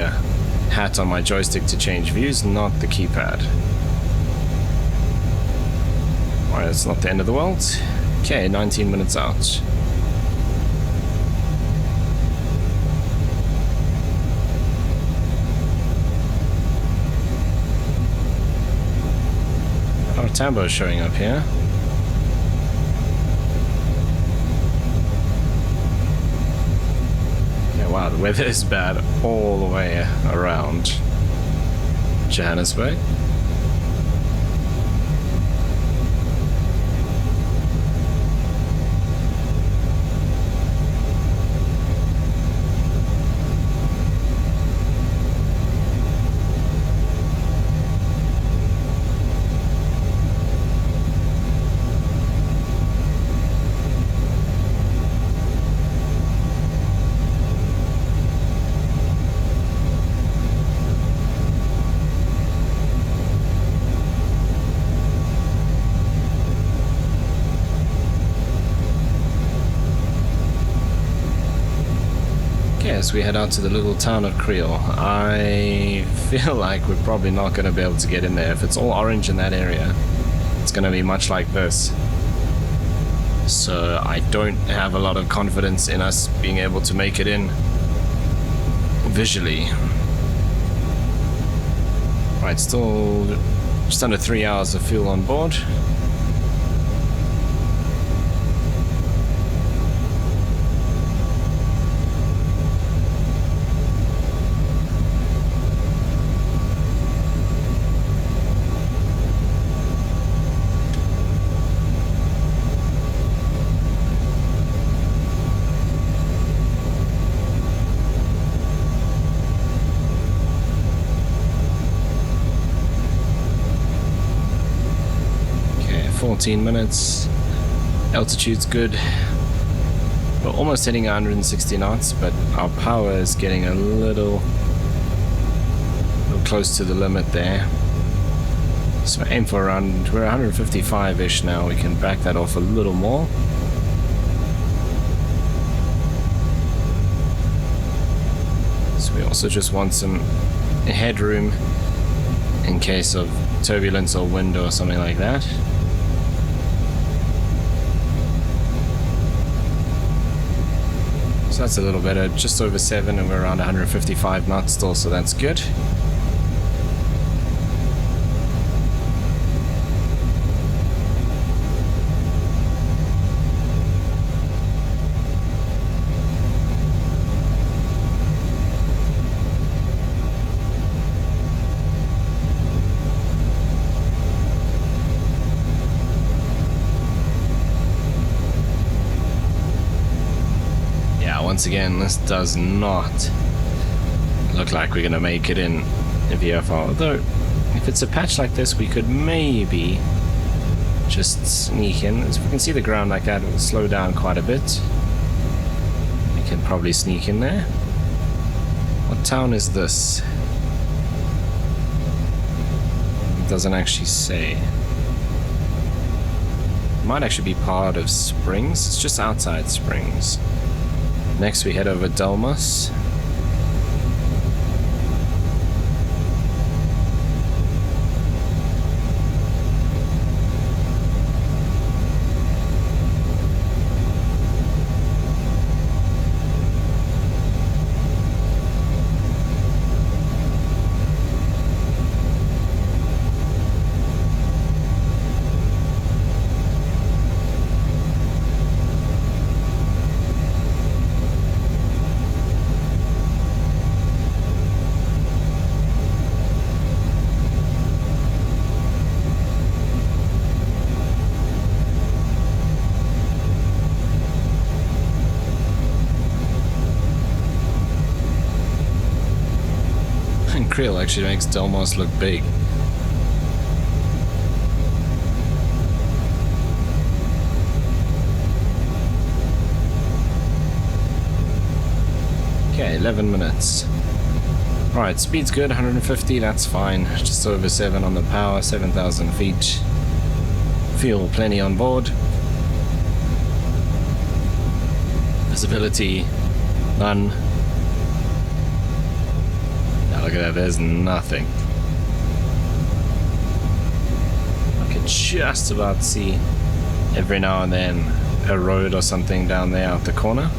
hat on my joystick to change views, not the keypad. Alright, that's not the end of the world. Okay, 19 minutes out. Tambo showing up here. Yeah, wow, the weather is bad all the way around Johannesburg. Okay, as we head out to the little town of Creel, I feel like we're probably not going to be able to get in there. If it's all orange in that area, it's going to be much like this. So I don't have a lot of confidence in us being able to make it in visually. Right, still just under 3 hours of fuel on board. Okay, 14 minutes. Altitude's good. We're almost hitting 160 knots, but our power is getting a little close to the limit there. So aim for around, we're 155-ish now. We can back that off a little more. So we also just want some headroom in case of turbulence or wind or something like that. So that's a little better, just over 7, and we're around 155 knots still, so that's good. Once again, this does not look like we're going to make it in VFR, although if it's a patch like this we could maybe just sneak in. As we can see the ground like that, it will slow down quite a bit. We can probably sneak in there. What town is this? It doesn't actually say. It might actually be part of Springs. It's just outside Springs. Next we head over Delmas. Creel actually makes Delmas look big. Okay, 11 minutes. Right, speed's good, 150, that's fine. Just over 7 on the power, 7,000 feet. Fuel plenty on board. Visibility, none. Look at that, there's nothing. I can just about see every now and then a road or something down there out the corner.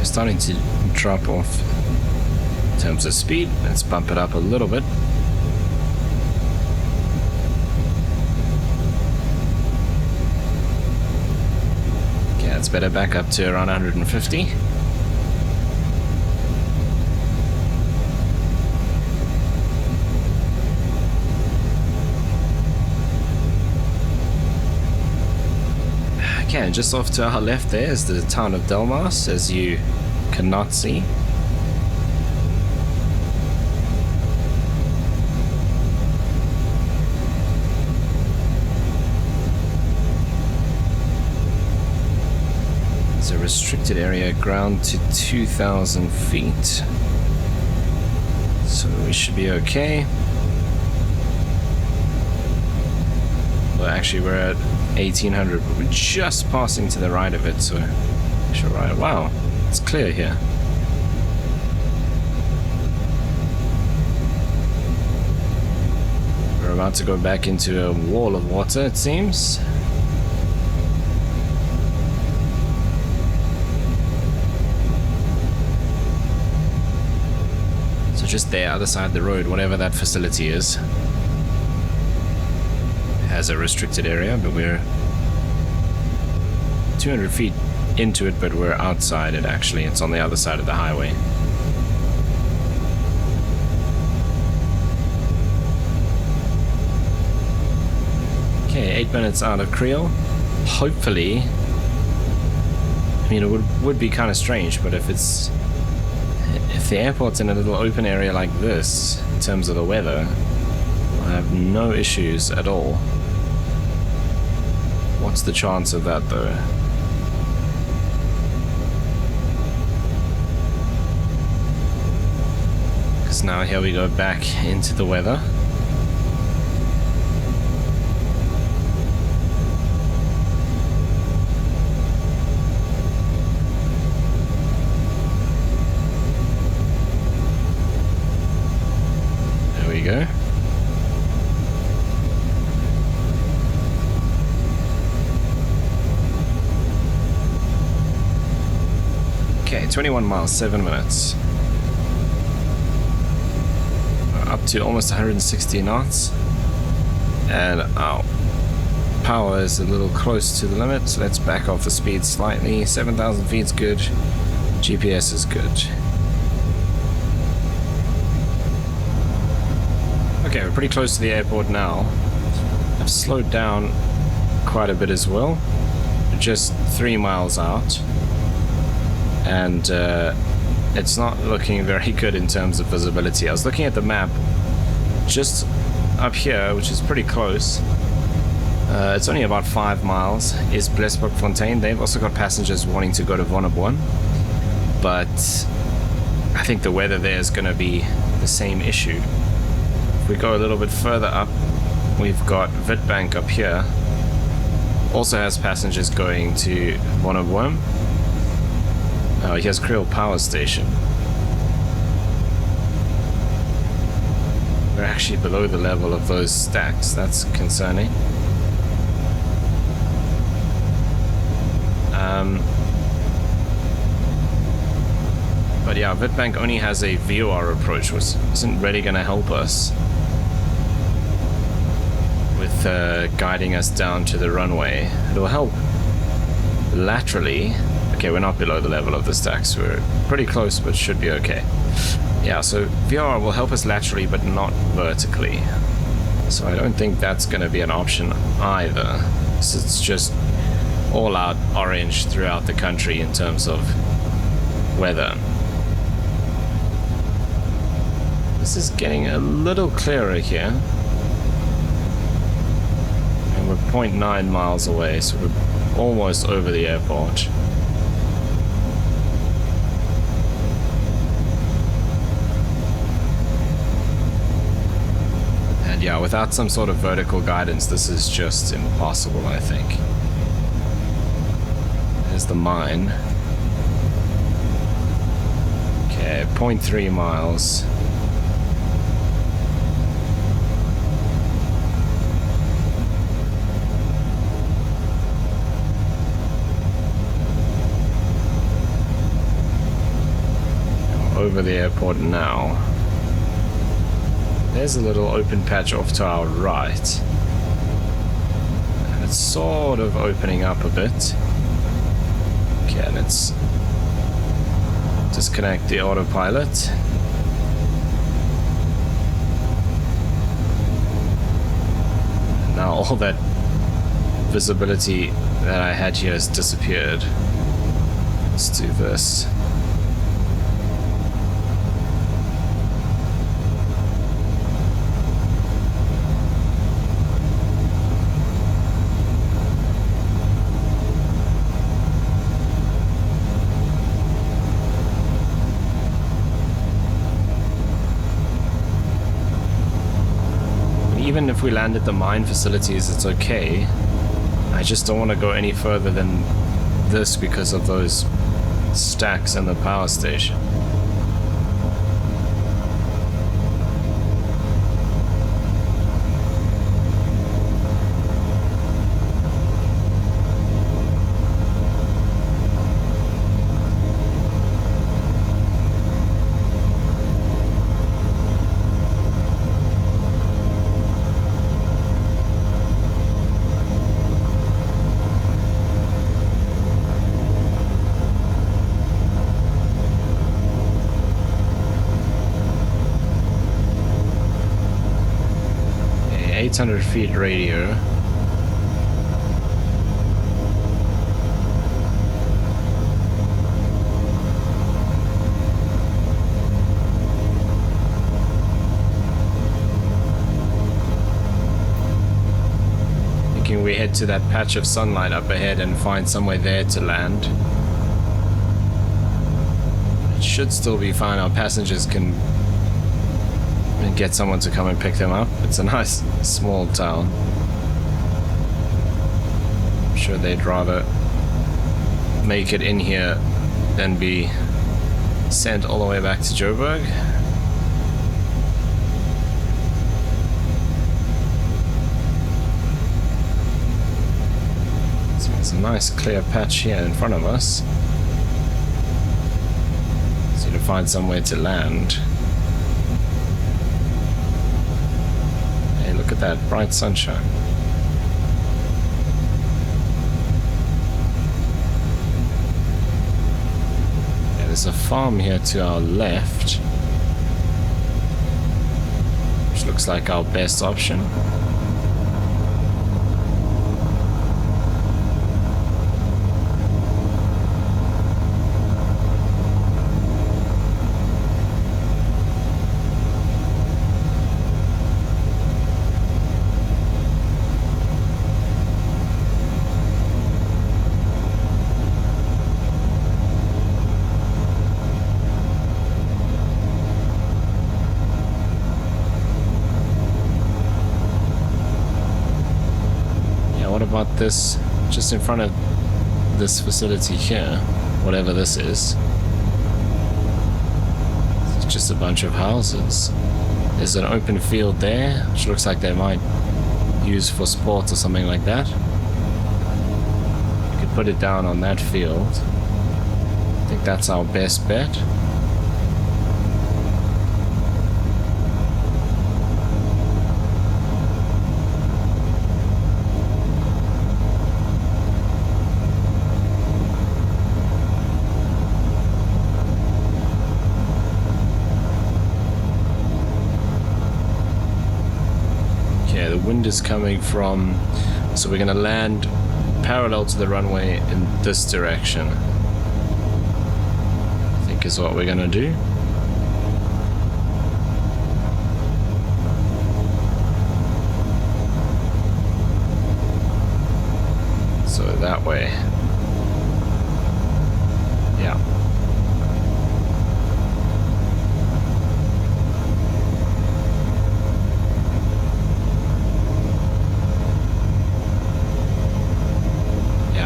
Starting to drop off in terms of speed. Let's bump it up a little bit. Okay, that's better, back up to around 150. Okay, and just off to our left there is the town of Delmas, as you cannot see. It's a restricted area, ground to 2,000 feet. So we should be okay. Well, actually we're at 1,800, but we're just passing to the right of it, so we should ride. Wow, it's clear here. We're about to go back into a wall of water, it seems. So just there, other side of the road, whatever that facility is, has a restricted area, but we're 200 feet into it, but we're outside it actually. It's on the other side of the highway. Okay, 8 minutes out of Creole. Hopefully, I mean, it would be kind of strange, but if the airport's in a little open area like this, in terms of the weather, I have no issues at all. What's the chance of that though? Because now here we go back into the weather. There we go. Okay, 21 miles, 7 minutes. We're up to almost 160 knots. And our power is a little close to the limit, so let's back off the speed slightly. 7,000 feet is good. GPS is good. Okay, we're pretty close to the airport now. I've slowed down quite a bit as well. We're just 3 miles out. And it's not looking very good in terms of visibility. I was looking at the map just up here, which is pretty close. It's only about 5 miles, is Blesbokfontein. They've also got passengers wanting to go to Vonnegut, but I think the weather there is going to be the same issue. If we go a little bit further up, we've got Witbank up here. Also has passengers going to Vonnegut. Oh, here's Creole Power Station. We're actually below the level of those stacks. That's concerning. But yeah, Witbank only has a VOR approach, which isn't really going to help us with guiding us down to the runway. It'll help laterally. Okay, we're not below the level of the stacks. We're pretty close, but should be okay. Yeah, so VR will help us laterally, but not vertically. So I don't think that's going to be an option either. So it's just all out orange throughout the country in terms of weather. This is getting a little clearer here. And we're 0.9 miles away, so we're almost over the airport. Yeah, without some sort of vertical guidance, this is just impossible, I think. There's the mine. Okay, 0.3 miles. Over the airport now. There's a little open patch off to our right. And it's sort of opening up a bit. Okay, let's disconnect the autopilot. Now all that visibility that I had here has disappeared. Let's do this. Even if we land at the mine facilities, it's okay. I just don't want to go any further than this because of those stacks and the power station. A 800 feet radio. Thinking we head to that patch of sunlight up ahead and find somewhere there to land. It should still be fine. Our passengers can get someone to come and pick them up. It's a nice small town. I'm sure they'd rather make it in here than be sent all the way back to Joburg. So it's a nice clear patch here in front of us. Just need to find somewhere to land. Look at that bright sunshine. Yeah, there's a farm here to our left, which looks like our best option. About this, just in front of this facility here, whatever this is, it's just a bunch of houses. There's an open field there, which looks like they might use for sport or something like that. You could put it down on that field. I think that's our best bet. Wind is coming from, so we're going to land parallel to the runway in this direction, I think is what we're going to do. So that way. Yeah.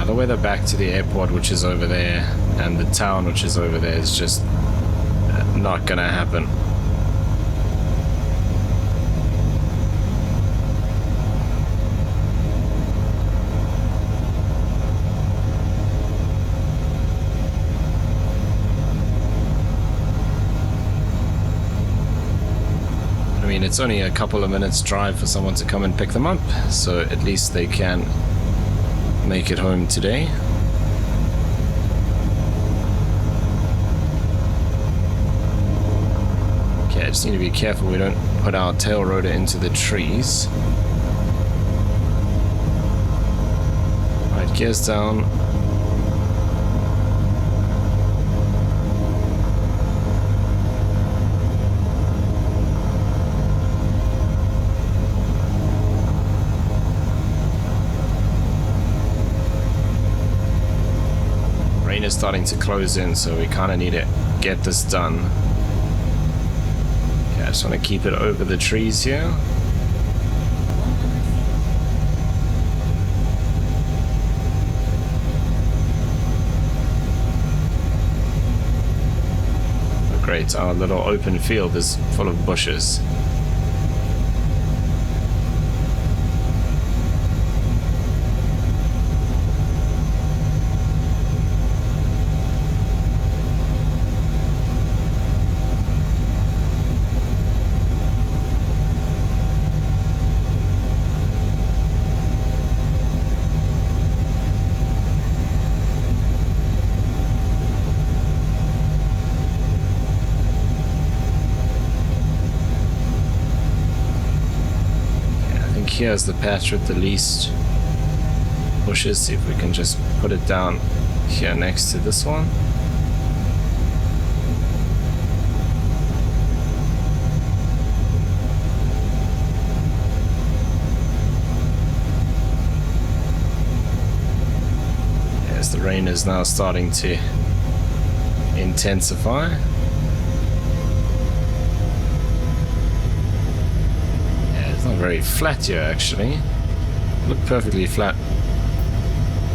The weather back to the airport, which is over there, and the town, which is over there, is just not gonna happen. I mean, it's only a couple of minutes drive for someone to come and pick them up, so at least they can make it home today. Okay, I just need to be careful we don't put our tail rotor into the trees. Right Gears down. Rain is starting to close in, so we kind of need to get this done. Okay, I just want to keep it over the trees here. Great, our little open field is full of bushes. Here's the patch with the least bushes. See if we can just put it down here next to this one. As the rain is now starting to intensify. Not very flat here actually. Look perfectly flat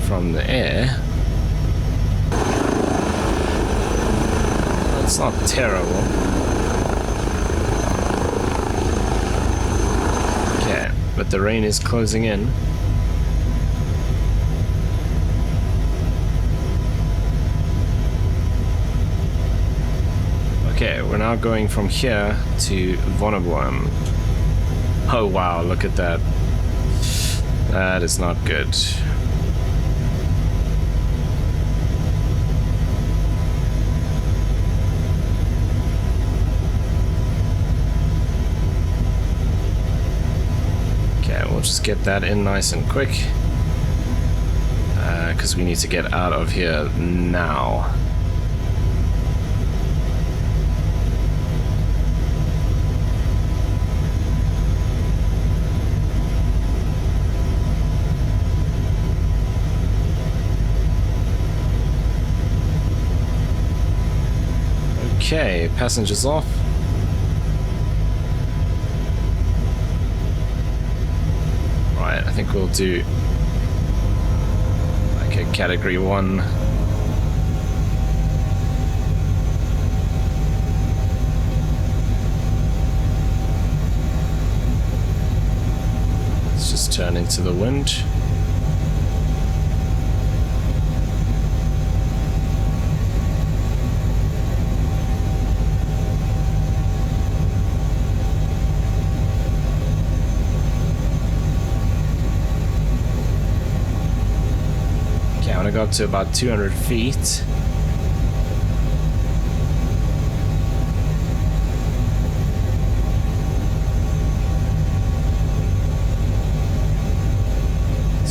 from the air. It's not terrible. Okay, but the rain is closing in. Okay, we're now going from here to Vonneguam. Oh wow, look at that. That is not good. Okay, we'll just get that in nice and quick. Because we need to get out of here now. Okay, passengers off. Right, I think we'll do like a category 1. Let's just turn into the wind. I got to about 200 feet. It's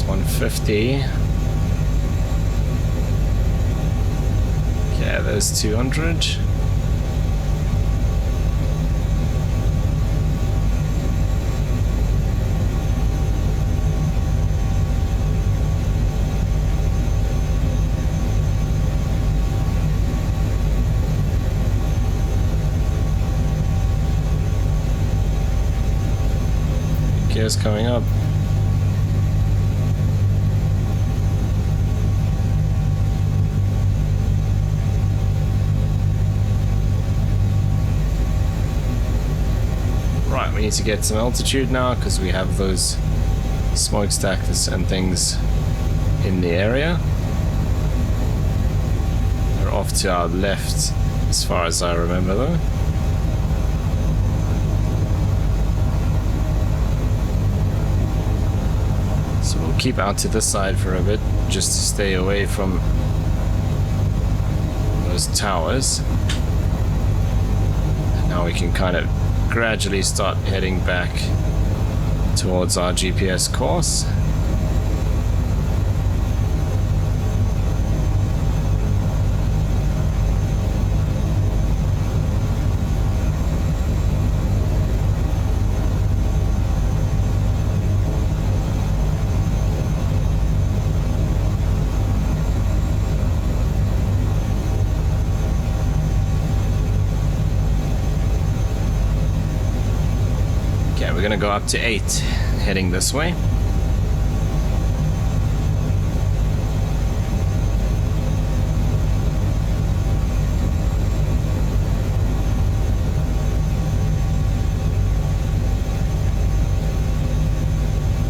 150. Okay, there's 200. Gears coming up. Right, we need to get some altitude now because we have those smokestacks and things in the area. They're off to our left as far as I remember though. So we'll keep out to this side for a bit just to stay away from those towers. And now we can kind of gradually start heading back towards our GPS course. gonna go up to 8, heading this way.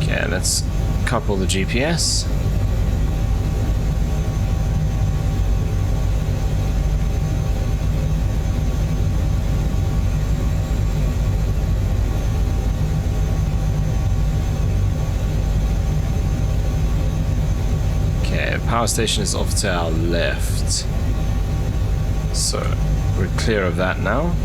Okay, let's couple the GPS. Power station is off to our left, so we're clear of that now.